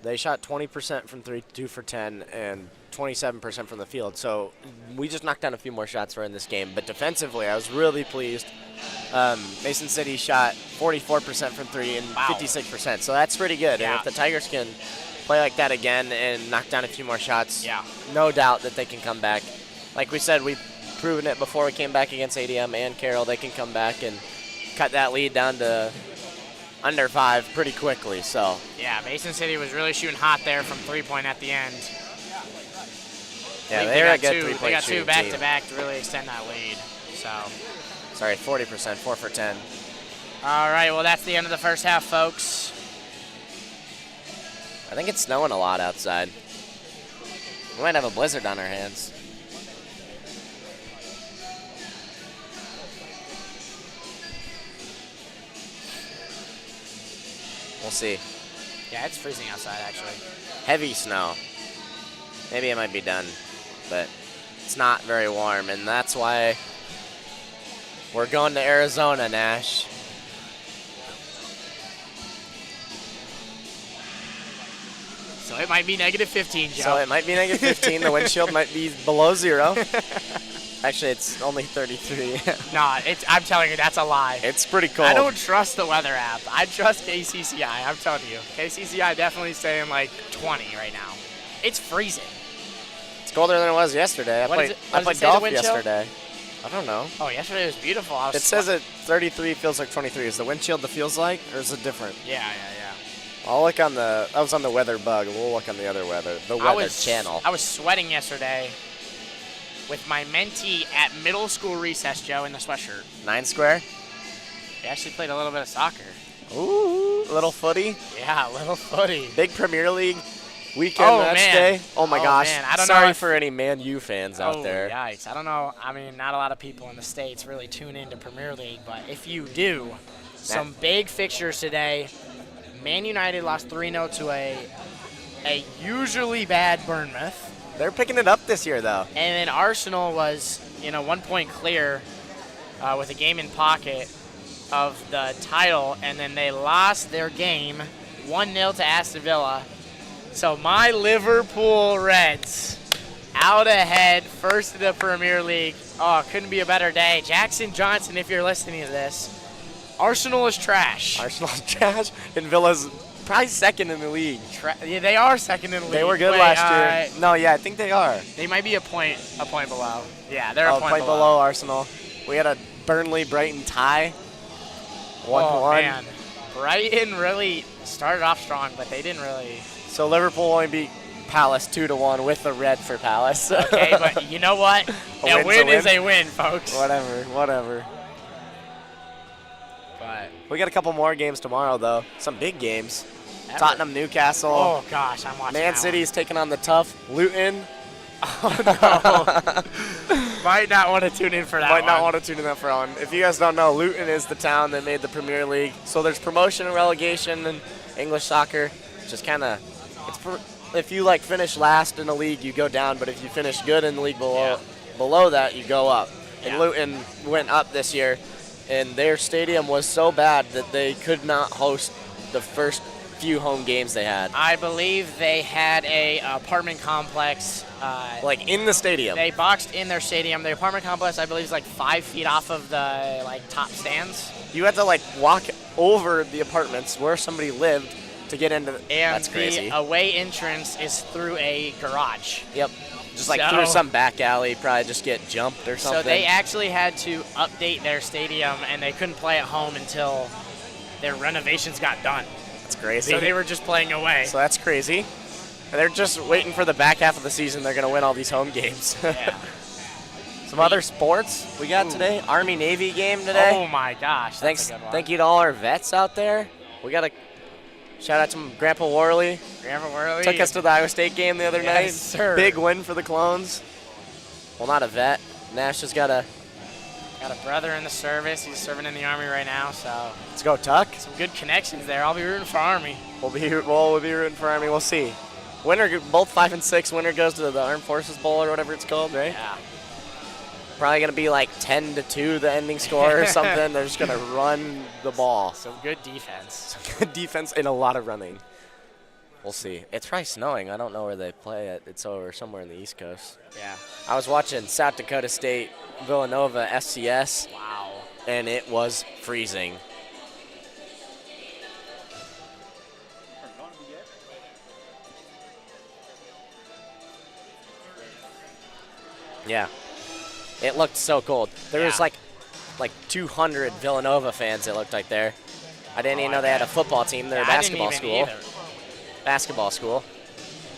They shot 20% from 3, 2 for 10, and 27% from the field. So we just knocked down a few more shots for in this game. But defensively, I was really pleased. Mason City shot 44% from 3 and 56%. So that's pretty good. Yeah. And if the Tigers can play like that again and knock down a few more shots, Yeah. no doubt that they can come back. Like we said, we've proven it before we came back against ADM and Carroll. They can come back and cut that lead down to under 5 pretty quickly. So Yeah, Mason City was really shooting hot there from three-point at the end. yeah, I think they're a got good two- three-point They got shooting two team. back-to-back to really extend that lead. So Sorry, 40%, 4 for 10. All right, well, that's the end of the first half, folks. I think it's snowing a lot outside. We might have a blizzard on our hands. We'll see. Yeah, it's freezing outside, actually. Heavy snow. Maybe it might be done, but it's not very warm, and that's why we're going to Arizona, Nash. So it might be negative 15, Joe. So it might be negative 15. The windshield might be below 0. Actually, it's only 33. Nah, I'm telling you, that's a lie. It's pretty cold. I don't trust the weather app. I trust KCCI. I'm telling you. KCCI definitely saying like 20 right now. It's freezing. It's colder than it was yesterday. I What played, does it say, the golf wind chill? yesterday. I don't know. Oh, yesterday was beautiful. It says at 33 feels like 23. Is the wind chill the feels like, or is it different? Yeah. I'll look on the. I was on the weather bug. We'll look on the other weather. The weather channel. I was sweating yesterday with my mentee at middle school recess, Joe, in the sweatshirt. 9 square. We actually played a little bit of soccer. Ooh, little footy. Yeah, a little footy. Big Premier League weekend match day. Oh my gosh. Man. I don't Sorry know for any Man U fans out there. Yikes. I don't know. I mean, not a lot of people in the States really tune into Premier League, but if you do, some big fixtures today. Man United lost 3-0 to a usually bad Bournemouth. They're picking it up this year, though. And then Arsenal was, 1 point clear with a game in pocket of the title, and then they lost their game 1-0 to Aston Villa. So my Liverpool Reds out ahead, first in the Premier League. Oh, couldn't be a better day. Jackson Johnson, if you're listening to this, Arsenal is trash. Arsenal's trash, and Villa's probably second in the league. Yeah, they are second in the league. They were good last year. No, yeah, I think they are. They might be a point below. Yeah, they're a point below Arsenal. We had a Burnley-Brighton tie. 1-1. Oh, man. Brighton really started off strong, but they didn't really. So Liverpool only beat Palace 2-1 with the red for Palace. Okay, but you know what? A win is a win, folks. Whatever. But we got a couple more games tomorrow, though. Some big games. Tottenham, Newcastle. Oh, gosh, I'm watching Man City's taking on the tough Luton. Oh, no. Might not want to tune in for that one. Might not want to tune in for that one. If you guys don't know, Luton is the town that made the Premier League. So there's promotion and relegation in English soccer. Just kind of, if you finish last in a league, you go down. But if you finish good in the league below that, you go up. And Luton went up this year, and their stadium was so bad that they could not host the first few home games they had. I believe they had a apartment complex. In the stadium. They boxed in their stadium. The apartment complex, I believe, is 5 feet off of the top stands. You had to walk over the apartments where somebody lived to get into. That's crazy. The away entrance is through a garage. Yep. Just through some back alley, probably just get jumped or something. So they actually had to update their stadium, and they couldn't play at home until their renovations got done. That's crazy. So they were just playing away. So that's crazy. And they're just waiting for the back half of the season. They're going to win all these home games. Yeah. Some other sports we got today. Army-Navy game today. Oh, my gosh. That's a good one. Thank you to all our vets out there. We got to shout out to Grandpa Worley. Grandpa Worley. Took us to the Iowa State game the other night. Yes, sir. Big win for the Clones. Well, not a vet. Nash has got a brother in the service. He's serving in the Army right now, so. Let's go, Tuck. Some good connections there. I'll be rooting for Army. We'll be rooting for Army. We'll see. Winner, both 5 and 6. Winner goes to the Armed Forces Bowl or whatever it's called, right? Yeah. Probably going to be 10-2 the ending score or something. They're just going to run the ball. Some good defense. Some good defense and a lot of running. We'll see. It's probably snowing. I don't know where they play it. It's over somewhere in the East Coast. Yeah. I was watching South Dakota State, Villanova, FCS. Wow. And it was freezing. Yeah. It looked so cold. There was like 200 Villanova fans, it looked like there. I didn't even know they had a football team. They're a basketball school. Either. Basketball school.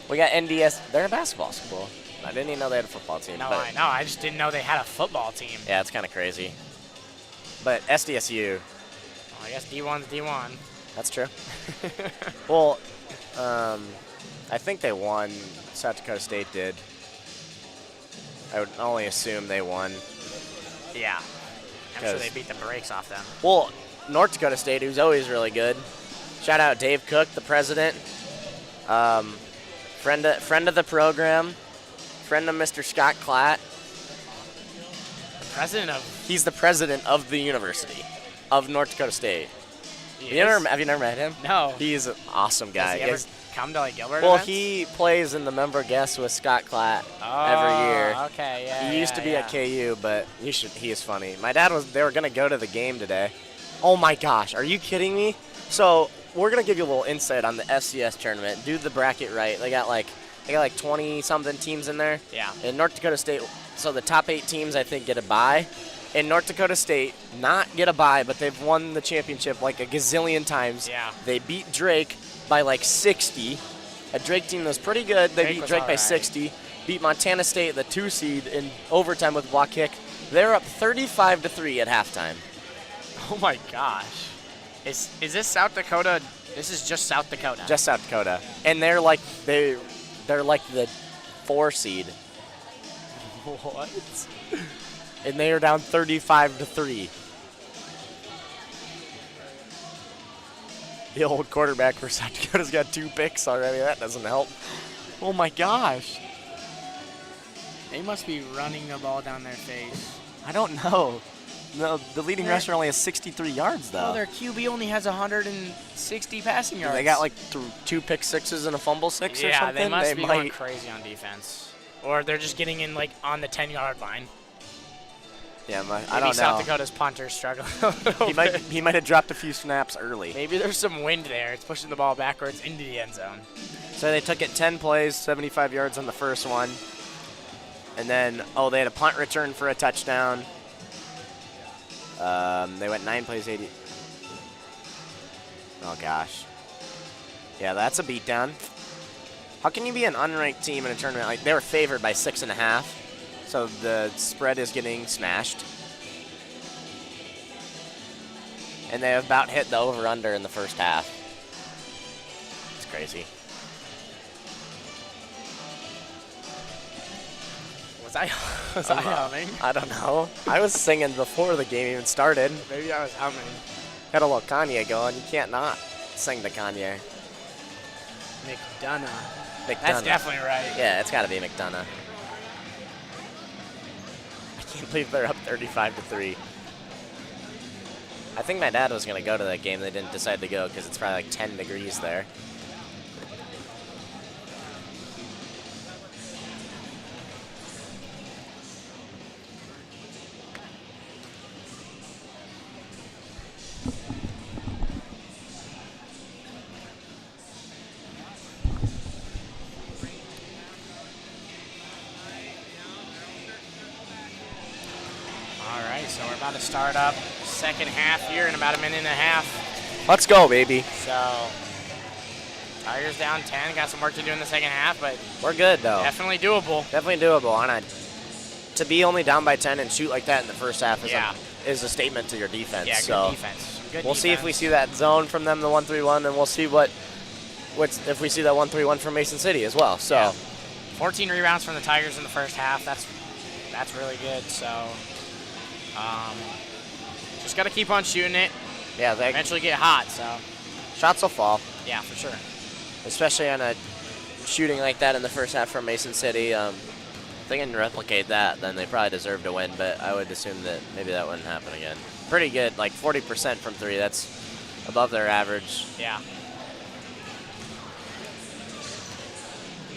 We got NDS. They're a basketball school. I didn't even know they had a football team. No, I know. I just didn't know they had a football team. Yeah, it's kind of crazy. But SDSU, Well, I guess D1's D1. that's true. Well, I think they won. South Dakota State did. I would only assume they won. Yeah. I'm sure 'Cause- they beat the brakes off them. Well, North Dakota State, who's always really good. Shout out Dave Cook, the president. Friend of the program. Friend of Mr. Scott Klatt. The president of... He's the president of the University of North Dakota State. Have you never met him? No. He's an awesome guy. Does he ever come to like Gilbert Well, events? he plays in the member guest with Scott Klatt Oh, every year. okay, yeah. He used to be yeah. at KU, but he is funny. My dad they were gonna go to the game today. Oh my gosh, are you kidding me? So we're gonna give you a little insight on the FCS tournament. Do the bracket right. They got like 20 something teams in there. Yeah. In North Dakota State, so the top 8 teams I think get a bye. In North Dakota State, not get a bye, but they've won the championship like a gazillion times. Yeah. They beat Drake by like 60. A Drake team that was pretty good. They beat was Drake by alright. 60. Beat Montana State, the 2 seed, in overtime with block kick. They're up 35-3 at halftime. Oh my gosh. Is this South Dakota? This is just South Dakota. Just South Dakota, and they're like the 4 seed, what? and they are down 35-3. The old quarterback for South Dakota's got 2 picks already. That doesn't help. Oh my gosh. They must be running the ball down their face. I don't know. No, the leading They're- rusher only has 63 yards though. Well, their QB only has 160 passing yards. They got like 2 pick sixes and a fumble 6 or yeah, something. they must be might. going crazy on defense. Or they're just getting in like on the 10-yard line. Yeah, I Maybe don't South know. Dakota's punters struggle a little bit. He might have dropped a few snaps early. Maybe there's some wind there. It's pushing the ball backwards into the end zone. So they took it 10 plays, 75 yards on the first one. And then, they had a punt return for a touchdown. They went 9 plays, 80. Oh, gosh. Yeah, that's a beatdown. How can you be an unranked team in a tournament? Like, they were favored by 6.5. So the spread is getting smashed. And they have about hit the over-under in the first half. It's crazy. Was I humming? I don't know. I was singing before the game even started. Maybe I was humming. Got a little Kanye going. You can't not sing the Kanye. McDonough. McDonough. That's definitely right. Yeah, it's got to be McDonough. I can't believe they're up 35-3. I think my dad was going to go to that game. They didn't decide to go because it's probably like 10 degrees there. All right, so we're about to start up second half here in about a minute and a half. Let's go, baby. So Tigers down 10. Got some work to do in the second half, but We're good, though. definitely doable. Definitely doable. And to be only down by 10 and shoot like that in the first half is a statement to your defense. Yeah, so good defense. Good we'll see if we defense. see that zone from them, the 1-3-1, and we'll see if we see that 1-3-1 from Mason City as well. So Yeah. 14 rebounds from the Tigers in the first half. That's really good. So just got to keep on shooting it. yeah, they Eventually get hot. So shots will fall, yeah, for sure. especially on a shooting like that in the first half from Mason City. If they can replicate that, then they probably deserve to win, but I would assume that maybe that wouldn't happen again. Pretty good, like 40% from 3. That's above their average. Yeah.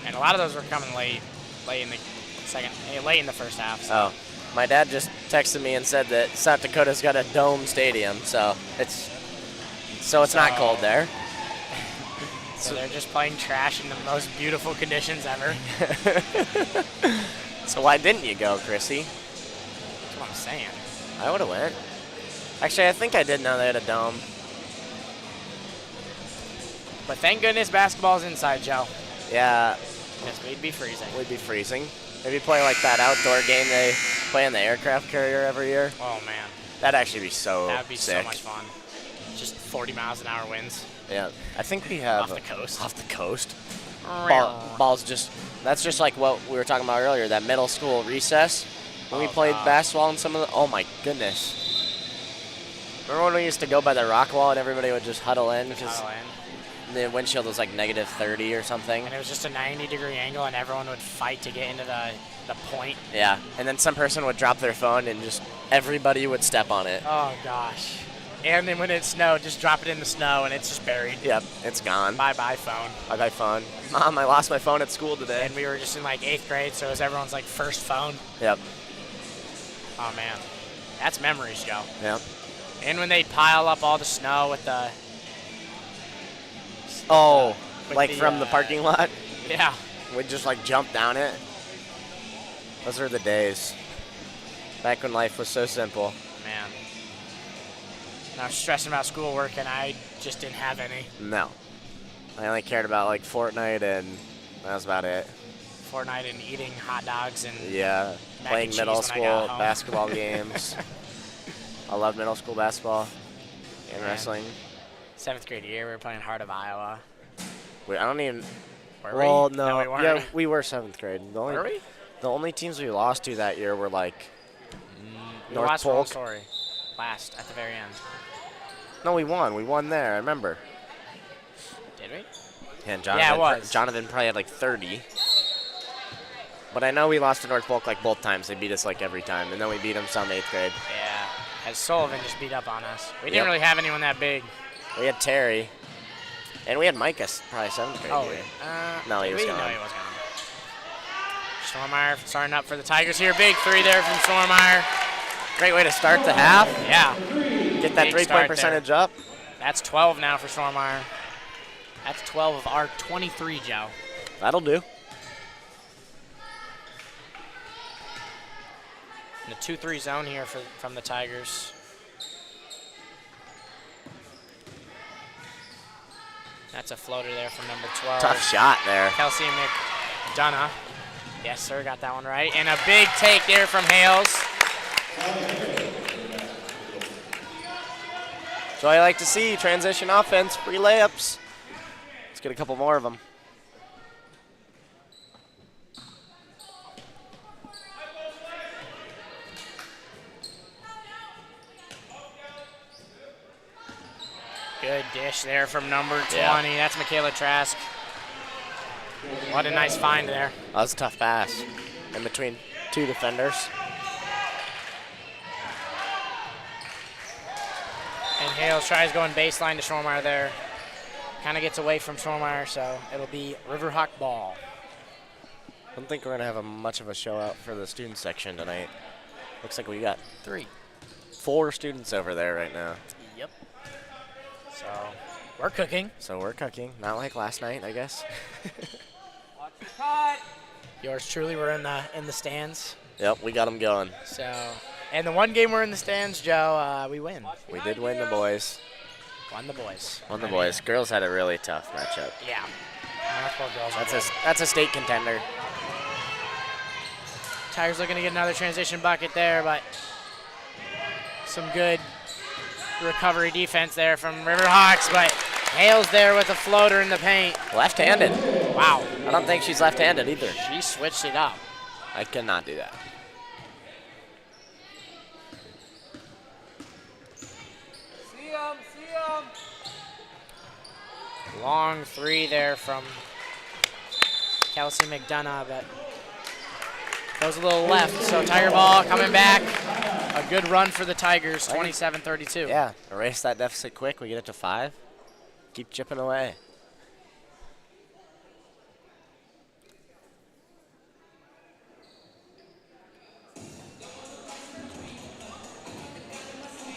And a lot of those were coming late in the first half. So. Oh, my dad just texted me and said that South Dakota's got a dome stadium, so it's not cold there. So they're just playing trash in the most beautiful conditions ever. So why didn't you go, Chrissy? That's what I'm saying. I would have went. Actually, I think I did know they had a dome. But thank goodness basketball's inside, Joe. Yeah, Because we'd be freezing. we'd be freezing. Maybe play like that outdoor game they play in the aircraft carrier every year. Oh, man. That'd actually be so That would be sick. so much fun. Just 40 miles an hour winds Yeah, I think we have off the coast. Off the coast. Balls just. That's just like what we were talking about earlier. That middle school recess when we played basketball and some of the. Oh my goodness. Remember when we used to go by the rock wall and everybody would just huddle in because the windshield was like -30 or something. And it was just a 90-degree angle, and everyone would fight to get into the point. Yeah, and then some person would drop their phone and just everybody would step on it. Oh gosh. And then when it snowed, just drop it in the snow and it's just buried. Yep, it's gone. Bye-bye phone. Bye-bye phone. Mom, I lost my phone at school today. And we were just in like 8th grade, so it was everyone's like first phone. Yep. Oh man, that's memories, Joe. Yep. And when they pile up all the snow with the. Oh, with like from the parking lot? Yeah. We'd just like jump down it. Those are the days. Back when life was so simple. Man. And I was stressing about schoolwork, and I just didn't have any. No. I only cared about like Fortnite, and that was about it. Fortnite and eating hot dogs and. Yeah, mac playing and middle cheese when I got school home. basketball games. I love middle school basketball and Man. wrestling. 7th grade year, we were playing Heart of Iowa. I don't even. Were Well, we? no. we weren't. Yeah, we were 7th grade. Were we? The only teams we lost to that year were like We North lost Polk. Polk. Story last at the very end. No, we won. We won there. I remember. Did we? And Jonathan, it was. Jonathan probably had like 30. But I know we lost to North Polk like both times. They beat us like every time, and then we beat them some 8th grade. Yeah. As Sullivan just beat up on us. We didn't Yep. really have anyone that big. We had Terry, and we had Micah probably 7th grade. Oh, year. no, he was No, gone. he was gone. Stormeyer starting up for the Tigers here. Big 3 there from Stormeyer. Great way to start the half. Yeah. Get that Big 3-point start percentage up. That's 12 now for Stormeyer. That's 12 of our 23, Joe. That'll do. In the 2-3 zone here from the Tigers. That's a floater there from number 12. Tough shot there. Kelsey McDonough. Yes, sir, got that one right. And a big take there from Hales. So I like to see transition offense, free layups. Let's get a couple more of them. Good dish there from number 20. Yeah. That's Michaela Trask. What a nice find there. That was a tough pass in between 2 defenders. And Hales tries going baseline to Schormeyer there. Kind of gets away from Schormeyer, so it'll be Riverhawk ball. I don't think we're going to have much of a show out for the student section tonight. Looks like we got 4 students over there right now. Yep. So we're cooking. So we're cooking. Not like last night, I guess. Yours truly, we're in the stands. Yep, we got them going. So, and the one game we're in the stands, Joe, we win. We did win the boys. Won the boys. Won the boys. Girls had a really tough matchup. Yeah. Northport girls. are good. That's a state contender. Tigers looking to get another transition bucket there, but some good recovery defense there from Riverhawks, but Hales there with a floater in the paint. Left-handed. Wow. I don't think she's left-handed either. She switched it up. I cannot do that. Long 3 there from Kelsey McDonough, but goes a little left. So Tiger ball coming back. A good run for the Tigers, 27-32. Yeah, erase that deficit quick. We get it to 5. Keep chipping away.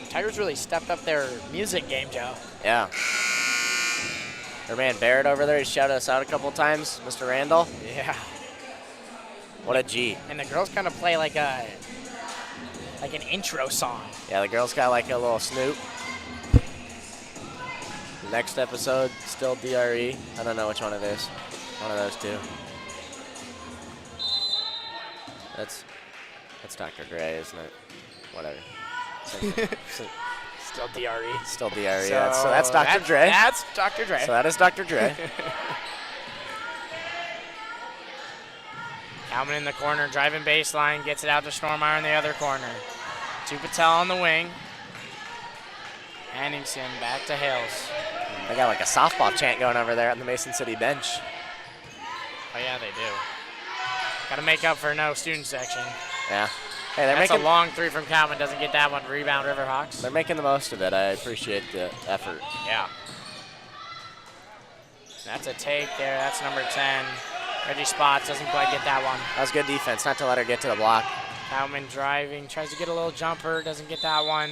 Tigers really stepped up their music game, Joe. Yeah. Our man Barrett over there, he shouted us out a couple times, Mr. Randall. Yeah. What a G. And the girls kind of play like an intro song. Yeah, the girls got like a little snoop. Next episode, still DRE. I don't know which one it is. One of those 2. That's Dr. Gray, isn't it? Whatever. Still DRE. Still DRE. So that's Dr. Dre. That's Dr. Dre. So that is Dr. Dre. Kalman in the corner, driving baseline, gets it out to Stormeyer in the other corner. To Patel on the wing. Henningsen back to Hills. They got like a softball chant going over there on the Mason City bench. Oh yeah, they do. Got to make up for no student section. Yeah. Hey, they're That's making a long three from Kalman. Doesn't get that one. Rebound, Riverhawks. They're making the most of it. I appreciate the effort. Yeah. That's a take there. That's number 10. Reggie Spots doesn't quite get that one. That was good defense, not to let her get to the block. Kalman driving, tries to get a little jumper, doesn't get that one.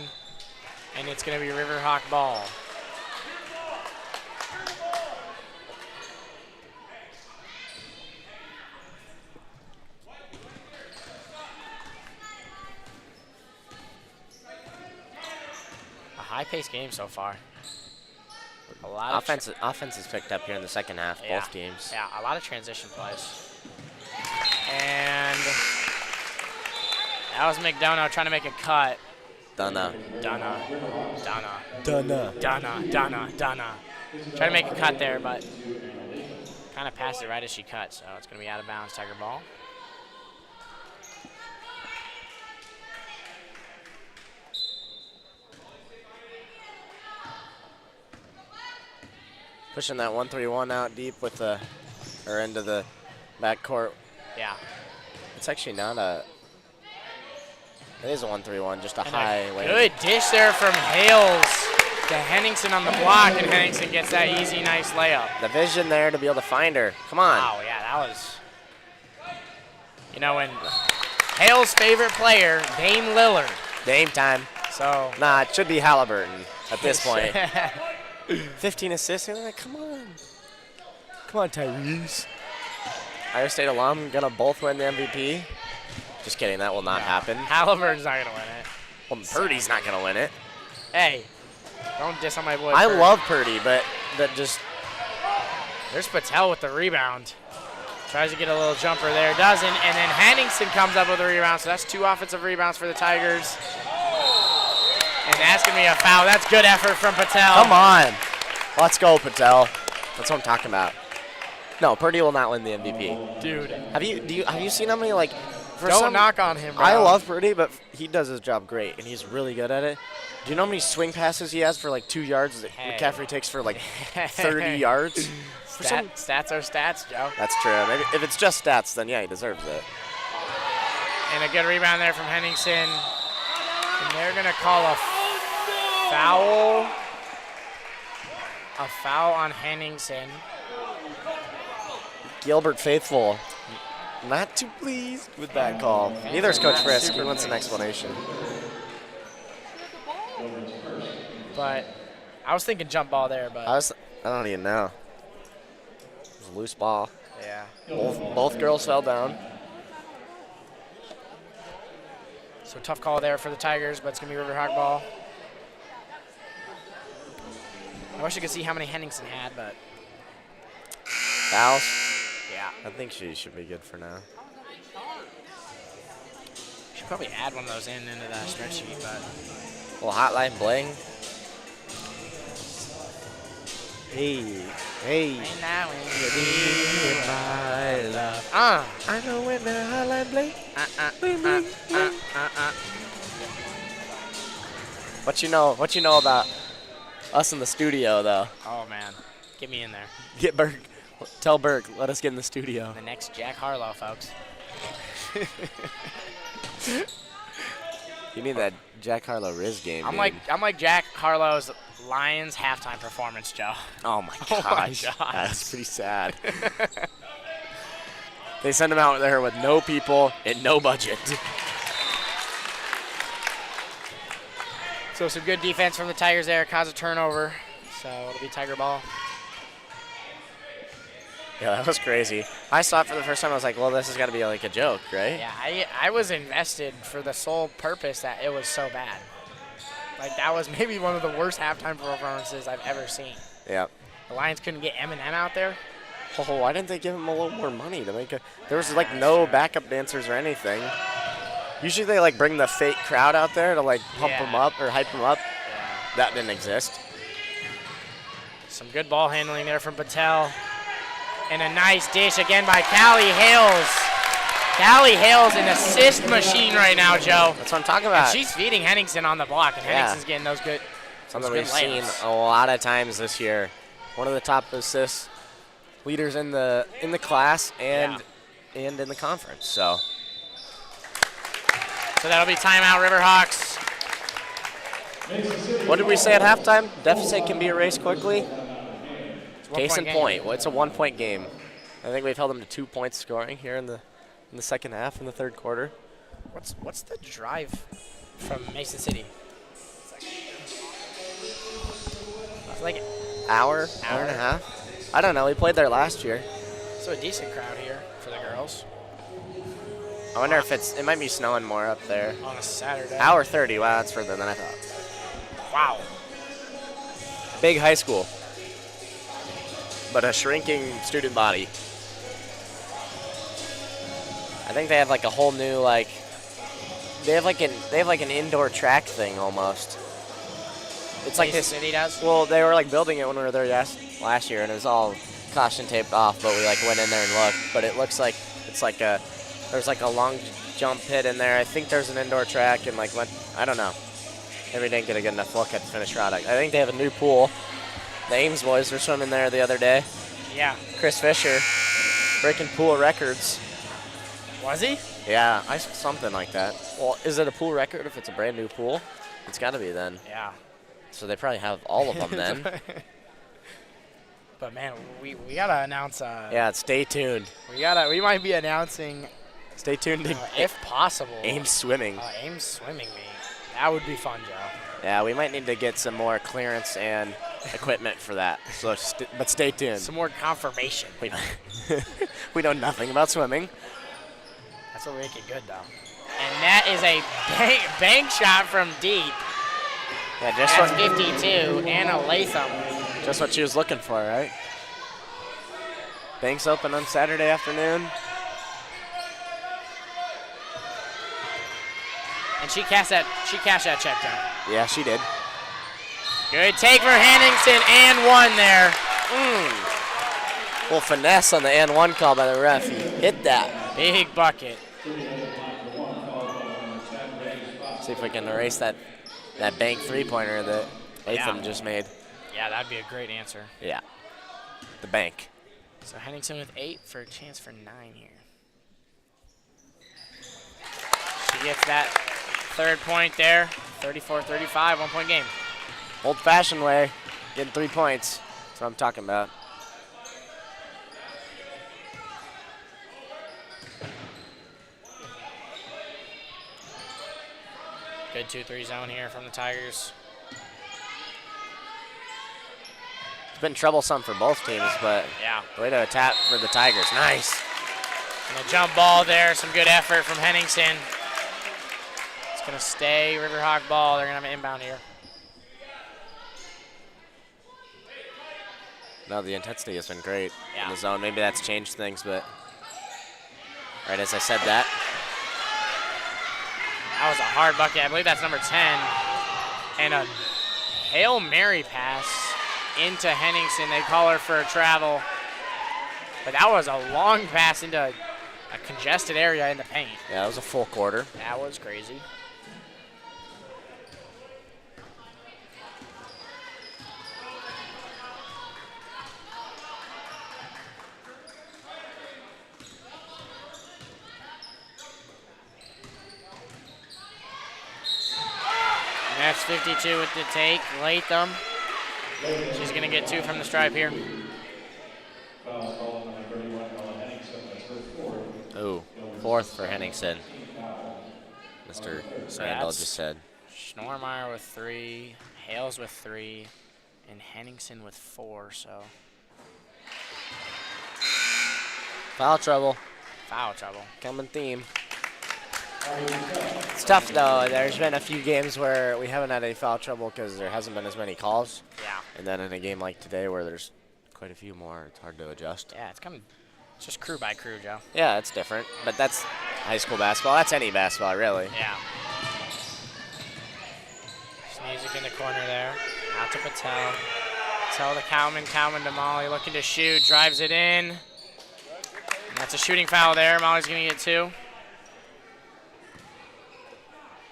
And it's going to be Riverhawk ball. High-paced game so far. A lot offense has picked up here in the second half, both teams. Yeah, a lot of transition plays. And that was McDonough trying to make a cut. Dunna. Trying to make a cut there, but kind of passed it right as she cut, so it's going to be out of bounds, Tiger ball. Pushing that 1-3-1 out deep with the, or into the backcourt. Yeah. It's actually not a, it is a 1-3-1, just a high way. Good dish there from Hales to Henningsen on the block, and Henningsen gets that easy, nice layup. The vision there to be able to find her. Come on. Wow, yeah, that was, you know, when Hale's favorite player, Dame Lillard. Dame time. So. Nah, it should be Halliburton at this point. 15 assists, and like, come on. Come on, Tyrese. Iowa State alum gonna both win the MVP. Just kidding, that will not happen. Halliburton's not gonna win it. Well, Purdy's not gonna win it. Hey, don't diss on my boy. I love Purdy, but that just. There's Patel with the rebound. Tries to get a little jumper there, doesn't, and then Henningsen comes up with a rebound, so that's 2 offensive rebounds for the Tigers. And that's going to be a foul. That's good effort from Patel. Come on. Let's go, Patel. That's what I'm talking about. No, Purdy will not win the MVP. Dude. Have you seen how many, like, don't knock on him, bro. I love Purdy, but he does his job great, and he's really good at it. Do you know how many swing passes he has for, like, 2 yards that McCaffrey takes for, like, 30 yards? Stats are stats, Joe. That's true. Maybe if it's just stats, then, yeah, he deserves it. And a good rebound there from Henningsen. And they're going to call a foul. A foul on Henningsen. Gilbert faithful. Not too pleased with that call. Neither is Coach Frisk. He wants an explanation. But I was thinking jump ball there, but I don't even know. It was a loose ball. Yeah. Both girls fell down. So tough call there for the Tigers, but it's going to be Riverhawk ball. I wish I could see how many Henningsen had, but. Fouls? Yeah. I think she should be good for now. Should probably add one of those into the spreadsheet, but. Little hotline bling. Hey. And now My love. I know when the hotline bling. What you know about us in the studio, though? Oh, man. Get me in there. Get Burke. Tell Burke, let us get in the studio. The next Jack Harlow, folks. You need that Jack Harlow Riz game. I'm like Jack Harlow's Lions halftime performance, Joe. Oh my gosh. Oh my gosh. That's pretty sad. They send him out there with no people and no budget. So some good defense from the Tigers there. Cause a turnover. So it'll be Tiger ball. Yeah, that was crazy. I saw it for the first time. I was like, well, this has got to be like a joke, right? Yeah, I was invested for the sole purpose that it was so bad. Like, that was maybe one of the worst halftime performances I've ever seen. Yeah. The Lions couldn't get Eminem out there. Oh, why didn't they give him a little more money to make a? There was like no backup dancers or anything. Usually they like bring the fake crowd out there to like pump Yeah. them up or hype them up. Yeah. That didn't exist. Some good ball handling there from Patel. And a nice dish again by Callie Hales. Callie Hales, an assist machine right now, Joe. That's what I'm talking And about. she's feeding Henningsen on the block, and Yeah. Henningsen's getting those good. Something good we've seen layups. a lot of times this year. One of the top assist leaders in the class and in the conference. So that'll be timeout, Riverhawks. what did we say at halftime? Deficit can be erased quickly. Case in game. point. Well, it's a 1-point game. I think we've held them to 2 points scoring here in the second half, in the third quarter. What's the drive from Mason City? It's like Hour and a half. I don't know. We played there last year. so a decent crowd here for the girls I wonder if it might be snowing more up there. on a Saturday. Hour 30. Wow, that's further than I thought. Wow. Big high school, but a shrinking student body. I think they have like a whole new they have like an indoor track thing almost. It's like Mason this. City does. Well, they were like building it when we were there last year, and it was all caution taped off. But we like went in there and looked. But it looks like it's like there's like a long jump pit in there. I think there's an indoor track and like I don't know. Maybe we didn't get a good enough look at the finished product. I think they have a new pool. The Ames boys were swimming there the other day. Yeah. Chris Fisher breaking pool records. Was he? Yeah, I saw something like that. Well, is it a pool record if it's a brand new pool? It's got to be then. Yeah. So they probably have all of them then. But man, we gotta announce. Yeah, stay tuned. We might be announcing, Stay tuned to if possible, Ames Swimming. Ames swimming meet. That would be fun, Joe. Yeah, we might need to get some more clearance and equipment for that. So, but stay tuned. Some more confirmation. We know nothing about swimming. That's what we make it good, though. And that is a bank shot from deep. Yeah, That's 52. Anna Latham. just what she was looking for, right? Banks open on Saturday afternoon. And she cashed that check down. Yeah, she did. Good take for Henningsen and one there. Little finesse on the and one call by the ref. He hit that. Big bucket. See if we can erase that bank three-pointer that Latham Yeah. just made. Yeah, that'd be a great answer. Yeah. The bank. So Henningsen with 8 for a chance for 9 here. She gets that third point there. 34-35, 1-point game. Old-fashioned way, getting 3 points. That's what I'm talking about. Good 2-3 zone here from the Tigers. It's been troublesome for both teams, but Yeah. way to attack for the Tigers. Nice. And a jump ball there. Some good effort from Henningsen. It's going to stay Riverhawk ball. They're going to have an inbound here. No, the intensity has been great Yeah. in the zone. Maybe that's changed things, but right as I said that. That was a hard bucket. I believe that's number 10. And a Hail Mary pass into Henningsen. They call her for a travel. But that was a long pass into a congested area in the paint. Yeah, that was a full quarter. That was crazy. And that's 52 with the take. Latham. She's going to get 2 from the stripe here. Foul called number 31, Ella Henningsen. That's her fourth. Ooh, fourth for Henningsen. Mr. Randall that's- just said. Schnormeyer with 3, Hales with 3, and Henningsen with 4. So Foul trouble. foul trouble. Common theme. It's tough, though. There's been a few games where we haven't had any foul trouble because there hasn't been as many calls. Yeah. And then in a game like today where there's quite a few more, it's hard to adjust. Yeah, it's kind of It's just crew by crew, Joe. Yeah, it's different, but that's high school basketball. That's any basketball, really. Yeah. Sneezik in the corner there. Out to Patel. Patel to Cowman. Cowman to Molly. Looking to shoot. Drives it in. And that's a shooting foul there. Molly's going to get 2.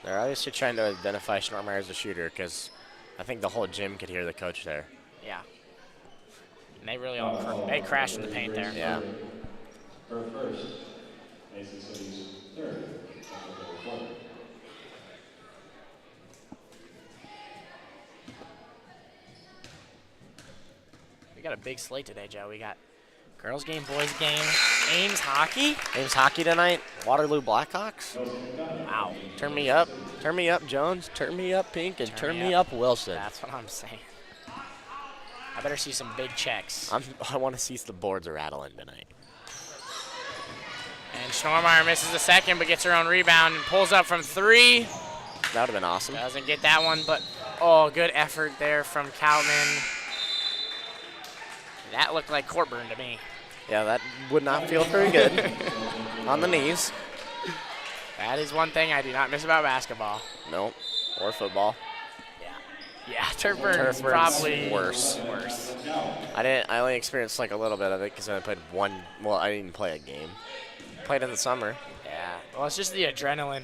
They're obviously trying to identify Schnormeyer as a shooter because I think the whole gym could hear the coach there. Yeah. And they really they crashed in the paint there. Yeah. Her first, Mason City's third. We got a big slate today, Joe. We got girls game, boys game, Ames hockey. Ames hockey tonight. Waterloo Blackhawks. Wow. Turn me up, Jones. Turn me up, Pink, and turn me up, Wilson. That's what I'm saying. I better see some big checks. I want to see the boards rattling tonight. And Schnormeyer misses the second, but gets her own rebound and pulls up from 3. That would have been awesome. Doesn't get that one, but good effort there from Coutman. That looked like court burn to me. Yeah, that would not feel very good on the knees. That is one thing I do not miss about basketball. Nope, or football. Yeah, turf burn is Turf burn's probably worse. I only experienced like a little bit of it because I played one. Well, I didn't play a game. Played in the summer. Yeah. Well, it's just the adrenaline.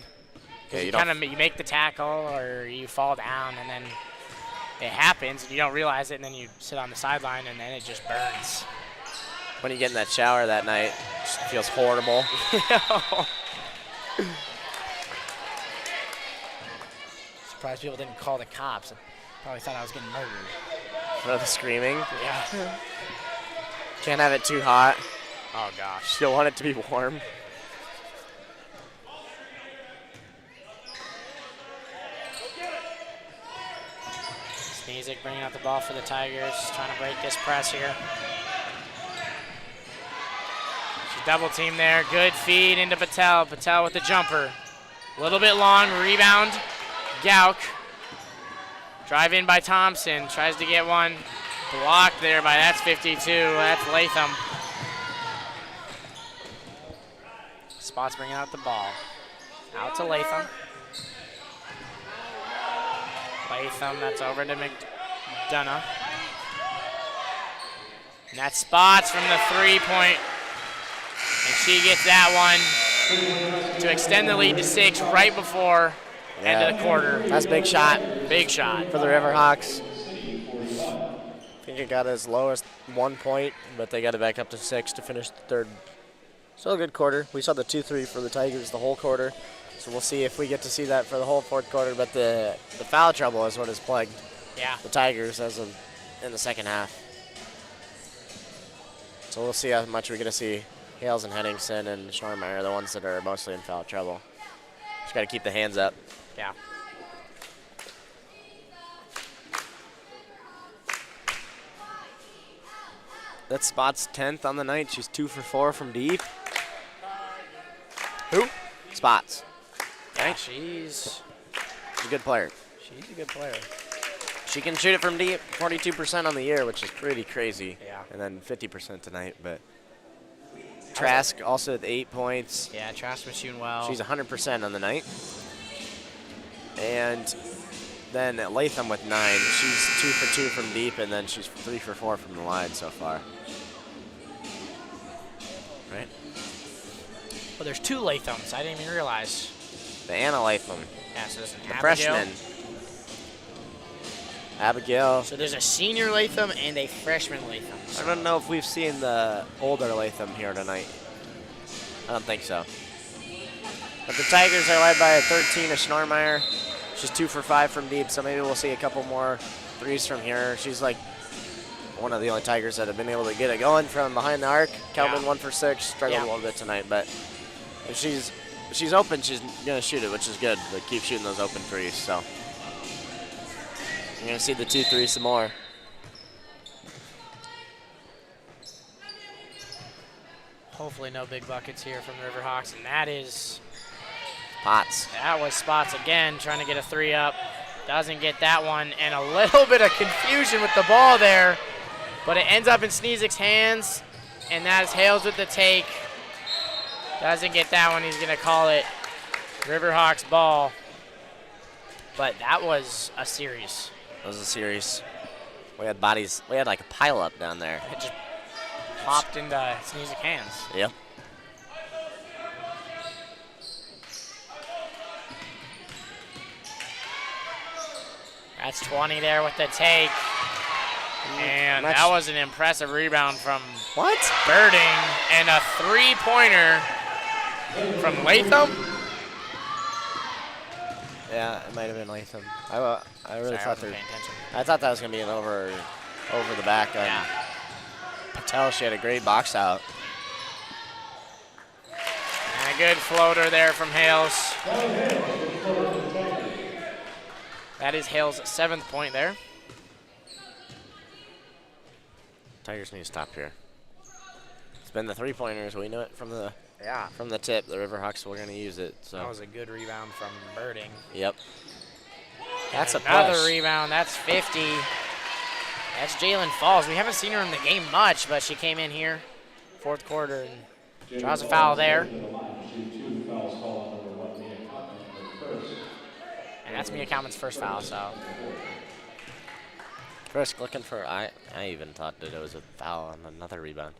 Yeah, You make the tackle or you fall down and then it happens and you don't realize it and then you sit on the sideline and then it just burns. When you get in that shower that night, it just feels horrible. Surprised people didn't call the cops. Probably thought I was getting murdered. For the screaming. Yeah. Can't have it too hot. Oh, gosh. Still want it to be warm. Sneezik bringing out the ball for the Tigers, trying to break this press here. She's double teamed there. Good feed into Patel. Patel with the jumper. A little bit long. Rebound. Gauk. Drive in by Thompson. Tries to get one. Blocked there by, that's 52. That's Latham. Spots bringing out the ball. Out to Latham. Latham, that's over to McDonough. And that Spots from the 3-point. And she gets that one to extend the lead to 6 right before end of the quarter. That's a big shot. Big shot. For the Riverhawks. I think it got as low as 1 point, but they got it back up to 6 to finish the third. Still a good quarter. We saw the 2-3 for the Tigers the whole quarter. So we'll see if we get to see that for the whole fourth quarter. But the foul trouble is what has plagued the Tigers in the second half. So we'll see how much we're going to see. Hales and Henningsen and Schnormeyer are the ones that are mostly in foul trouble. Just got to keep the hands up. Yeah. That Spot's 10th on the night. She's 2 for 4 from deep. Who? Spots. Yeah, she's a good player. She's a good player. She can shoot it from deep, 42% on the year, which is pretty crazy. Yeah. And then 50% tonight, but Trask also with 8 points. Yeah, Trask was shooting well. She's 100% on the night. And then Latham with 9. She's 2 for 2 from deep, and then she's 3 for 4 from the line so far. Right? Well, there's 2 Lathams. I didn't even realize. The Anna Latham. Yeah, so there's an The Abigail. freshman. Abigail. So there's a senior Latham and a freshman Latham. I don't know if we've seen the older Latham here tonight. I don't think so. But the Tigers are led by a 13 of Schnormeyer. She's 2 for 5 from deep, so maybe we'll see a couple more threes from here. She's like one of the only Tigers that have been able to get it going from behind the arc. Kelvin 1 for 6, struggled a little bit tonight, but if she's open, she's gonna shoot it, which is good. They keep shooting those open threes, so you're gonna see the 2-3 some more. Hopefully no big buckets here from the Riverhawks, and that is Potts. That was Spots again, trying to get a 3 up. Doesn't get that one, and a little bit of confusion with the ball there, but it ends up in Sneezik's hands. and that's Hales with the take. Doesn't get that one. He's going to call it Riverhawks ball. But that was a series. It was a series. We had bodies. We had like a pile up down there. It just popped into Sneezy's hands. Yep. That's 20 there with the take. And that was an impressive rebound from Birding, and a three-pointer from Latham. Yeah, it might have been Latham. I really thought paying attention. I thought that was gonna be an over the back. Yeah. Patel, she had a great box out. And a good floater there from Hales. That is Hales' 7th point there. Tigers need to stop here. It's been the three-pointers. We knew it from the tip. The Riverhawks were going to use it. So that was a good rebound from Birding. Yep. That's a another push. Rebound. That's 50. That's Jalen Falls. We haven't seen her in the game much, but she came in here, 4th quarter, and draws a foul there. And that's Mia Kalman's first foul. So. First looking for, I even thought that it was a foul on another rebound.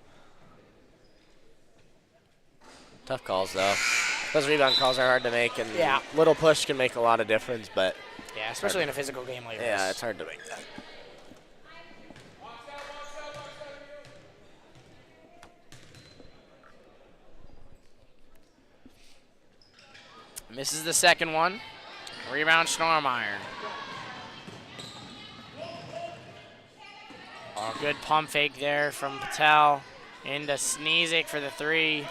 Tough calls though. Those rebound calls are hard to make, and little push can make a lot of difference, but yeah, especially in a physical game like this. Yeah, it's hard to make that. Misses the second one. Rebound Schnormeyer. Oh, good pump fake there from Patel. Into Sneezik for the three.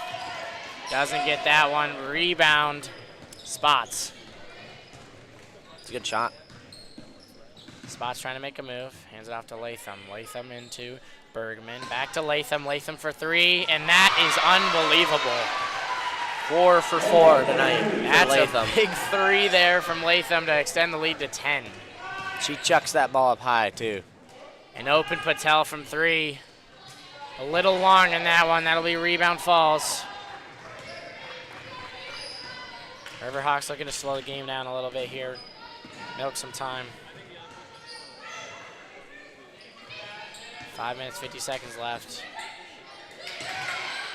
Doesn't get that one. Rebound. Spots. It's a good shot. Spots trying to make a move. Hands it off to Latham. Latham into Bergman. Back to Latham. Latham for three. And that is unbelievable. 4 for 4 tonight. That's Latham. a big three there from Latham to extend the lead to 10. She chucks that ball up high, too. An open Patel from three. A little long in that one. That'll be rebound Falls. Riverhawks looking to slow the game down a little bit here. Milk some time. 5 minutes, 50 seconds left.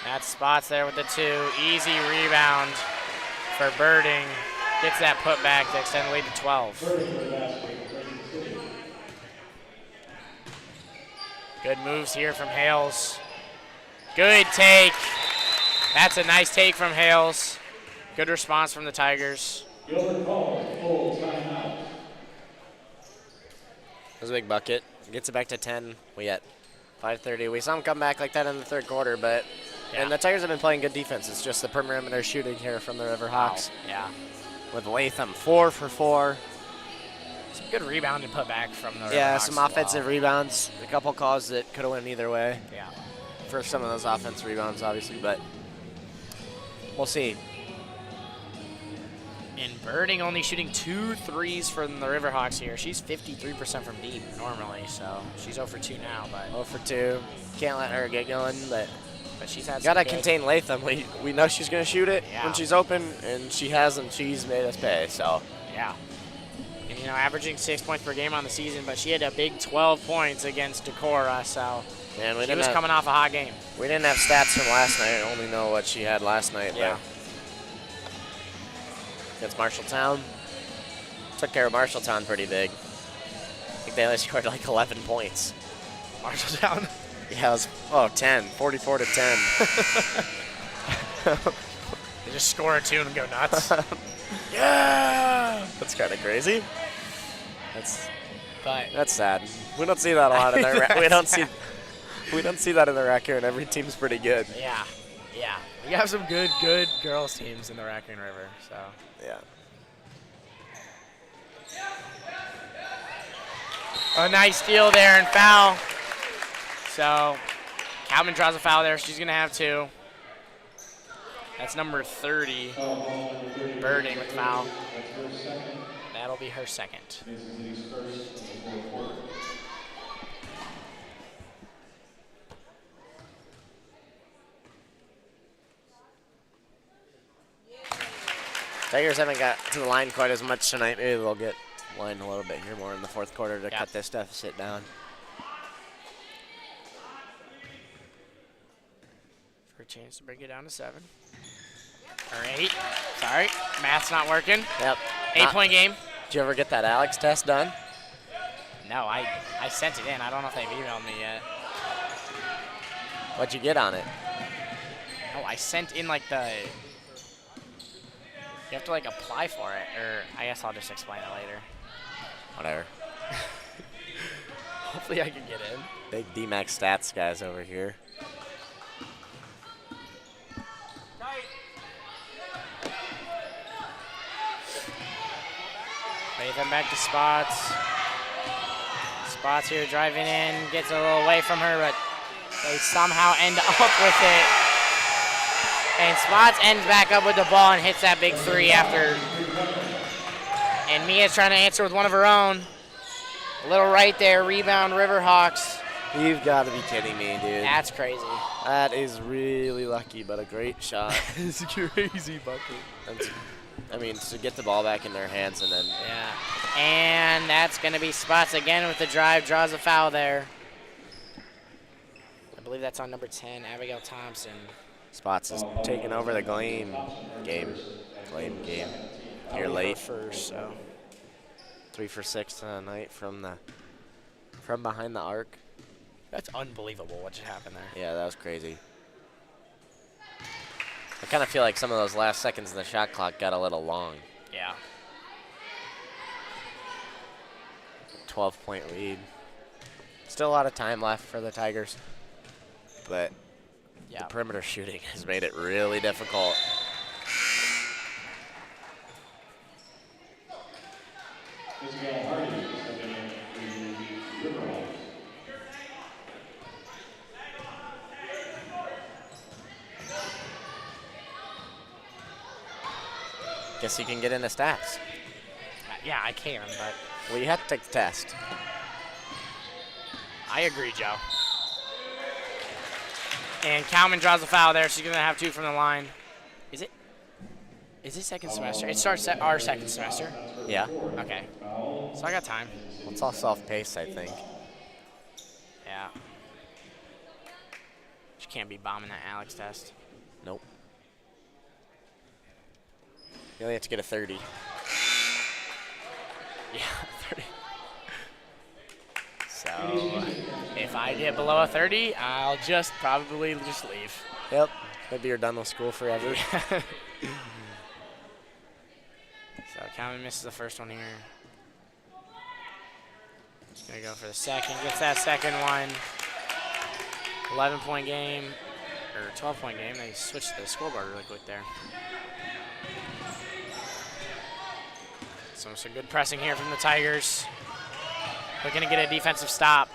That's Spots there with the two. Easy rebound for Birding. Gets that put back to extend the lead to 12. Good moves here from Hales. Good take. That's a nice take from Hales. Good response from the Tigers. Gilbert calls full timeout. That was a big bucket. Gets it back to 10. We at 5:30. We saw them come back like that in the third quarter, but and the Tigers have been playing good defense. It's just the perimeter shooting here from the Riverhawks. Wow. Yeah. With Latham 4 for 4. Some good rebound and put back from the Yeah, Riverhawks some as offensive well. rebounds. A couple calls that could have went either way. Yeah. For some of those offensive rebounds, obviously, but we'll see. And Birding only shooting 2 threes from the Riverhawks here. She's 53% from deep normally, so she's 0 for 2 now. But 0 for 2. Can't let her get going, but she's had gotta some big- contain Latham. We know she's gonna shoot it Yeah. when she's open, and she has, and she's made us pay. So Yeah. And, you know, averaging 6 points per game on the season, but she had a big 12 points against Decorah, so and she was coming off a hot game. We didn't have stats from last night. I only know what she had last night. Yeah. Against Marshalltown. Took care of Marshalltown pretty big. I think they only scored like 11 points. Marshalltown. Yeah, it was 10, 44 to 10. They just score a 2 and go nuts. Yeah, that's kind of crazy. But That's sad. We don't see that a lot in the we don't see that in the Raccoon. Every team's pretty good. yeah. We have some good girls teams in the Raccoon River, so. Yeah. A nice steal there and foul. So, Calvin draws a foul there. She's going to have 2. That's number 30. Birding with foul. That'll be her second. Tigers haven't got to the line quite as much tonight. Maybe they'll get to the line a little bit here more in the fourth quarter to cut this deficit down. For a chance to bring it down to 7. Or 8. Sorry, math's not working. Yep. 8-point game. Did you ever get that Alex test done? No, I sent it in. I don't know if they've emailed me yet. What'd you get on it? Oh, I sent in like the... You have to like apply for it, or I guess I'll just explain it later. Whatever. Hopefully I can get in. Big D-Max stats guys over here. Nathan back to Spots. Spots here driving in, gets a little away from her, but they somehow end up with it. And Spots ends back up with the ball and hits that big 3 after. And Mia's trying to answer with one of her own. A little right there, rebound Riverhawks. You've got to be kidding me, dude. That's crazy. That is really lucky, but a great shot. It's a crazy bucket. I mean, to get the ball back in their hands and then... Yeah. And that's going to be Spots again with the drive, draws a foul there. I believe that's on number 10, Abigail Thompson. Spots is taking over the Glame game. Here late. First, so 3 for 6 tonight from behind the arc. that's unbelievable what just happened there. Yeah, that was crazy. I kind of feel like some of those last seconds in the shot clock got a little long. Yeah. 12-point lead. Still a lot of time left for the Tigers, but the perimeter shooting has made it really difficult. Guess you can get into stats. Yeah, I can, but Well, you have to take the test. I agree, Joe. And Cowman draws a foul there. She's going to have 2 from the line. Is it second semester? It starts our second semester. Yeah. Okay. So I got time. Well, it's all self-paced, I think. Yeah. She can't be bombing that Alex test. Nope. You only have to get a 30. Yeah, 30. So if I get below a 30, I'll probably just leave. Yep. Maybe you're done with school forever. So Cowman misses the first one here. Just gonna go for the second. Gets that second one. 11-point game, or 12-point game. They switched the scoreboard really quick there. So some good pressing here from the Tigers. Looking to get a defensive stop.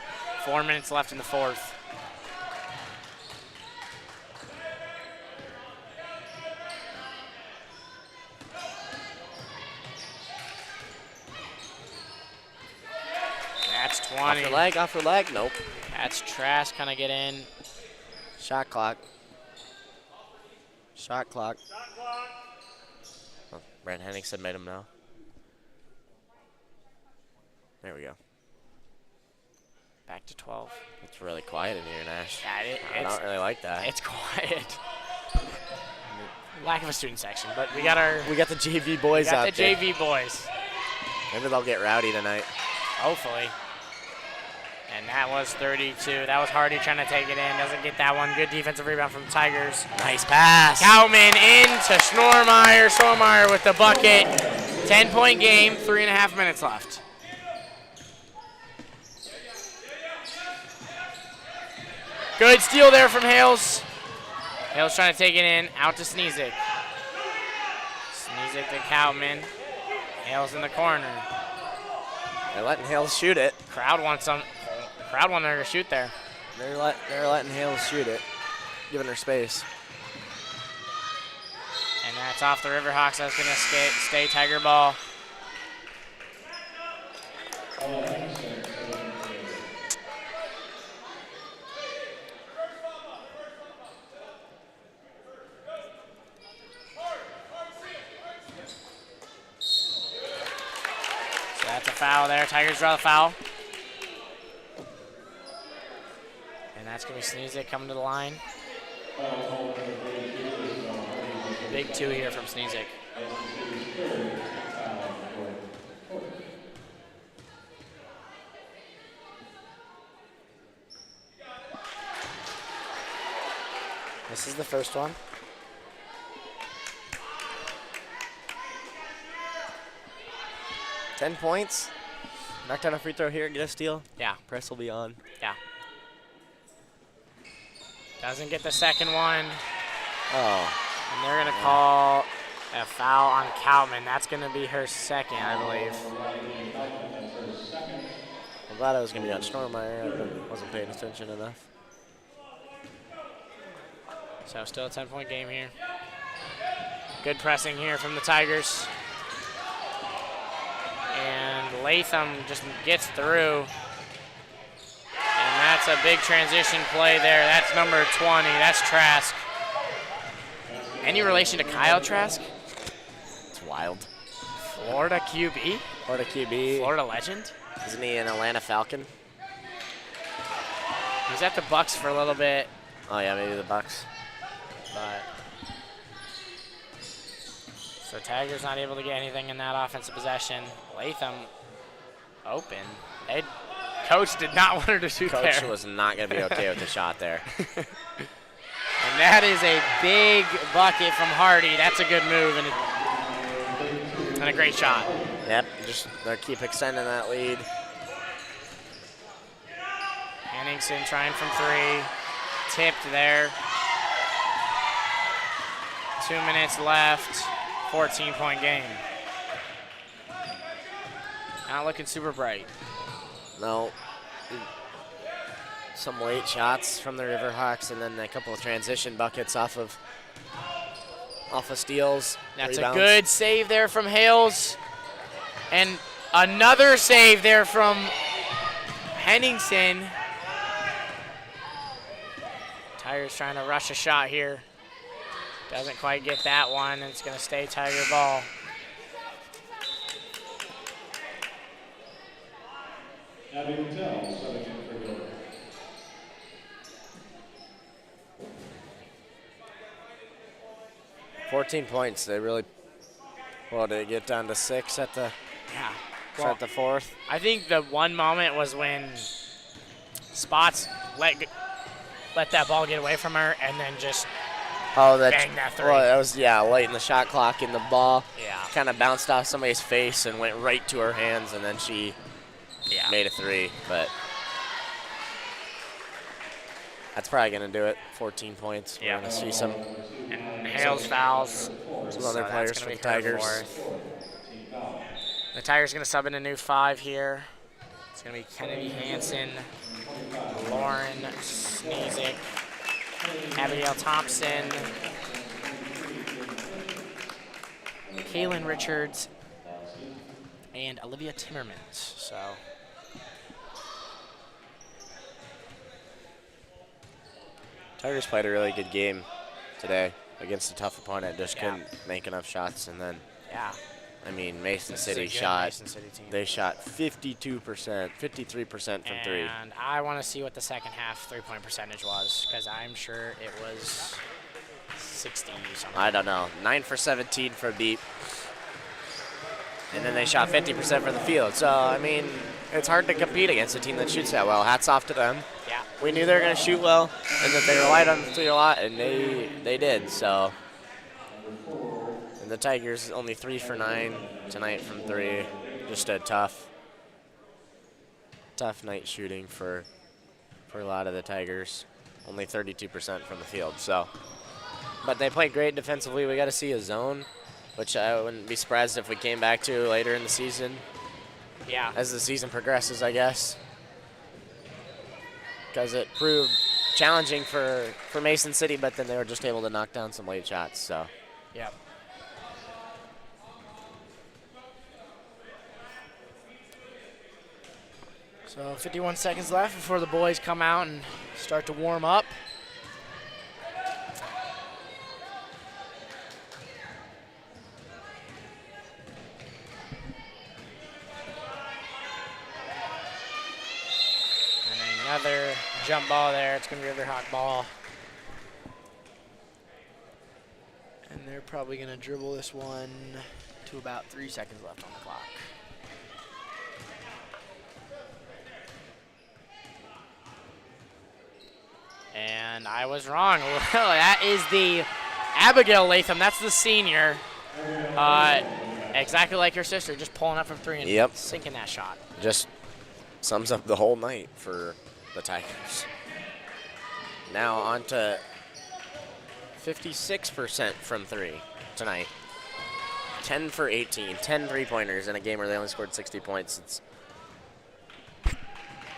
4 minutes left in the fourth. That's 20. Off her leg, nope. That's Trask kind of get in. Shot clock. Oh, Brent Henningsen made him know. There we go. Back to 12. It's really quiet in here, Nash. Yeah, I don't really like that. It's quiet. Lack of a student section, but we got the JV boys out the there. JV boys. Maybe they'll get rowdy tonight. Hopefully. And that was 32. That was Hardy trying to take it in. Doesn't get that one. Good defensive rebound from the Tigers. Nice pass. Cowman into Schnormeyer. Schnormeyer with the bucket. 10-point game. 3.5 minutes left. Good steal there from Hales. Hales trying to take it in. Out to Sneezik. Sneezik to Cowman. Hales in the corner. They're letting Hales shoot it. Crowd wants her to shoot there. They're letting Hales shoot it, giving her space. And that's off the Riverhawks. That's going to stay Tiger ball. foul there. Tigers draw the foul. And that's going to be Sneezik coming to the line. Big 2 here from Sneezik. This is the first one. $10 points. Knock down a free throw here, get a steal. Yeah. Press will be on. Yeah. Doesn't get the second one. Oh. And they're going to call a foul on Coutman. That's going to be her second, I believe. I'm glad I was going to be on Stormeyer. I wasn't paying attention enough. So still a 10-point game here. Good pressing here from the Tigers. And Latham just gets through. And that's a big transition play there. That's number 20. That's Trask. Any relation to Kyle Trask? It's wild. Florida QB? Florida QB. Florida legend? Isn't he an Atlanta Falcon? He was at the Bucks for a little bit. Oh, yeah, maybe the Bucks. But so Tigers not able to get anything in that offensive possession. Latham open. Coach did not want her to shoot there. Coach was not going to be okay with the shot there. And that is a big bucket from Hardy. That's a good move and a great shot. Yep, just keep extending that lead. Henningsen trying from 3. Tipped there. 2 minutes left. 14-point game. Not looking super bright. No. Some late shots from the Riverhawks, and then a couple of transition buckets off of steals. That's rebounds. a good save there from Hales. And another save there from Henningsen. Tigers trying to rush a shot here. Doesn't quite get that one. It's going to stay Tiger ball. Abby Patel, subbing in for Gilbert. $14 points. They really, well, did it get down to 6 at the start the fourth? I think the one moment was when Spots let that ball get away from her and then just bang that 3. Well, that was, late in the shot clock, and the ball Yeah. kind of bounced off somebody's face and went right to her hands, and then she made a 3. But that's probably going to do it. 14 points. We're going to see some And Hales fouls. Some other players for the Tigers. The Tigers going to sub in a new 5 here. It's going to be Kennedy Hansen, Lauren Sneezik, Abigail Thompson, Kaylin Richards, and Olivia Timmermans. So Tigers played a really good game today against a tough opponent. Just couldn't make enough shots, and then I mean, Mason City shot. Mason City team. They shot 52%, 53% from 3. And I want to see what the second half 3-point percentage was, because I'm sure it was 60 something. I don't know. 9 for 17 for deep. And then they shot 50% from the field. So, I mean, it's hard to compete against a team that shoots that well. Hats off to them. Yeah. We knew they were going to shoot well, and that they relied on the 3 a lot, and they did. So, and the Tigers only 3 for 9 tonight from 3. Just a tough night shooting for a lot of the Tigers. Only 32% from the field. So, but they played great defensively. We got to see a zone, which I wouldn't be surprised if we came back to later in the season. Yeah. As the season progresses, I guess. Because it proved challenging for Mason City, but then they were just able to knock down some late shots. So. Yep. So 51 seconds left before the boys come out and start to warm up. Another jump ball there. It's going to be a Riverhawk ball. And they're probably going to dribble this one to about 3 seconds left on the clock. And I was wrong. That is the Abigail Latham. That's the senior. Exactly like her sister, just pulling up from 3 and sinking that shot. Just sums up the whole night for the Tigers. Now on to 56% from 3 tonight. 10 for 18, 10 3-pointers in a game where they only scored 60 points. It's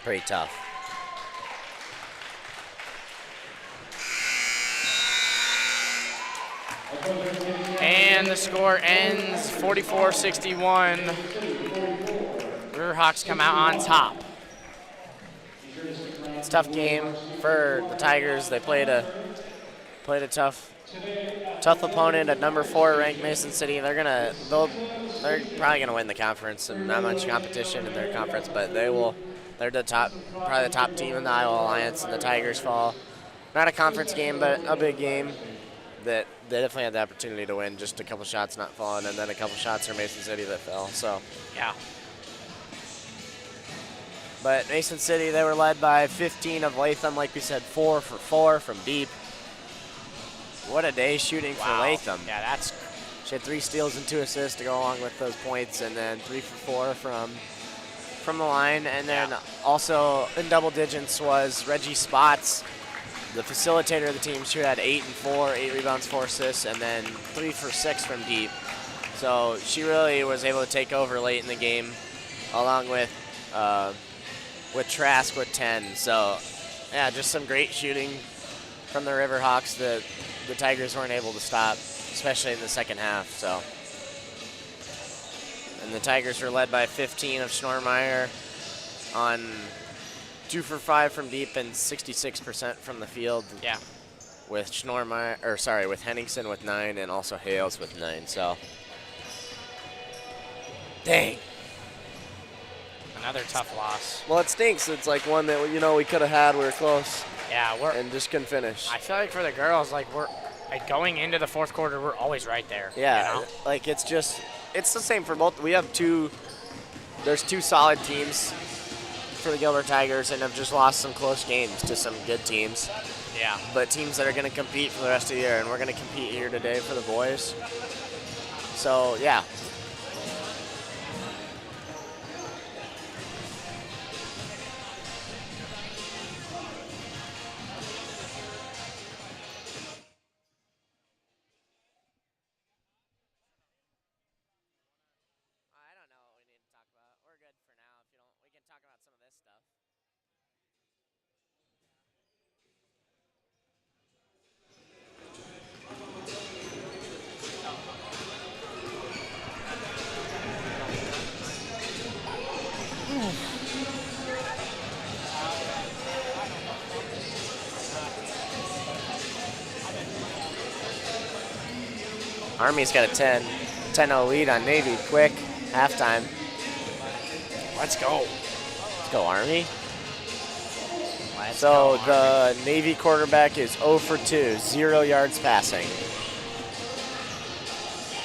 pretty tough. And the score ends 44-61. Riverhawks come out on top. It's a tough game for the Tigers. They played a tough opponent at number 4 ranked Mason City. They're probably gonna win the conference, and not much competition in their conference, but they're probably the top team in the Iowa Alliance, and the Tigers fall. Not a conference game, but a big game that they definitely had the opportunity to win. Just a couple shots not falling, and then a couple shots for Mason City that fell. So yeah. But Mason City, they were led by 15 of Latham, like we said, 4 for 4 from deep. What a day shooting for Latham. Yeah, She had 3 steals and 2 assists to go along with those points, and then 3 for 4 from the line. And then also in double digits was Reggie Spots, the facilitator of the team. She had 8 and 4, 8 rebounds, 4 assists, and then 3 for 6 from deep. So she really was able to take over late in the game, along with Trask with 10. So yeah, just some great shooting from the Riverhawks that the Tigers weren't able to stop, especially in the second half. So, and the Tigers were led by 15 of Schnormeyer on 2 for 5 from deep and 66% from the field. Yeah. With with Henningsen with 9 and also Hales with 9. So, dang. Another tough loss. Well, it stinks. It's like one that we could have had. We were close. Yeah, and just couldn't finish. I feel like for the girls, we're going into the fourth quarter, we're always right there. Yeah, it's the same for both. We have there's 2 solid teams for the Gilbert Tigers, and have just lost some close games to some good teams. Yeah. But teams that are going to compete for the rest of the year, and we're going to compete here today for the boys. So, yeah. Army's got a 10-0 lead on Navy. Quick, halftime. Let's go. Let's go, Army. The Navy quarterback is 0 for 2, 0 yards passing.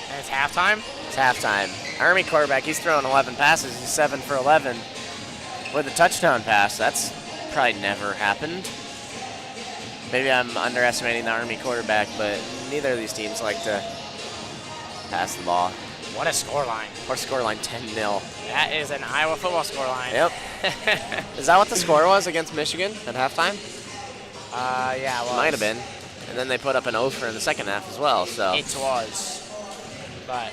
And it's halftime? It's halftime. Army quarterback, he's throwing 11 passes. He's 7 for 11 with a touchdown pass. That's probably never happened. Maybe I'm underestimating the Army quarterback, but neither of these teams like to pass the ball. What a scoreline. Or scoreline, 10-0. That is an Iowa football scoreline. Yep. Is that what the score was against Michigan at halftime? Yeah, it was. Might have been. And then they put up an over in the second half as well. So it was. But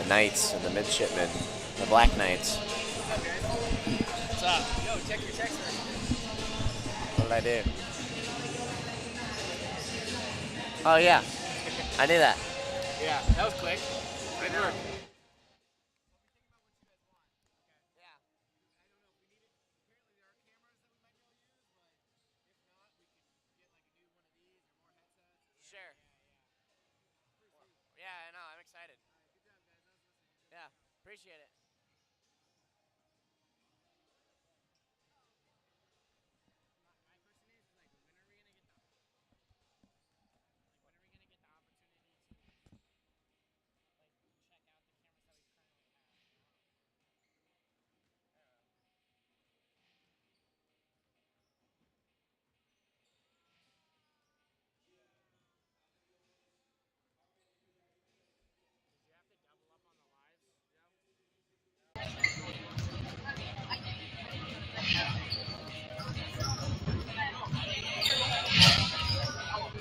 the Knights and the Midshipmen, the Black Knights. What's up? Yo, check your text message. What did I do? Oh, yeah. I knew that. Yeah, that was quick. Right there. Sure. Yeah, I know. I'm excited. Appreciate it.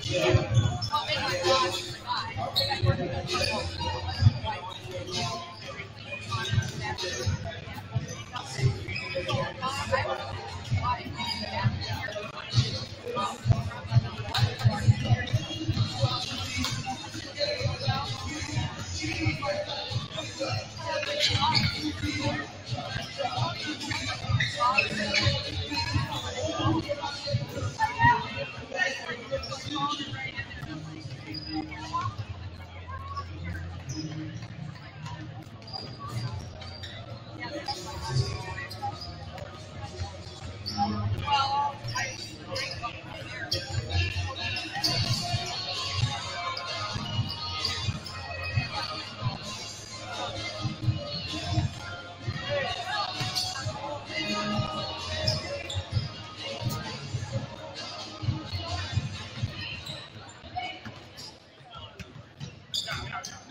My question is like, when are we gonna get when are we gonna get the opportunity to like check out the cameras that we currently have? Did you have to double up on the lives, Joe?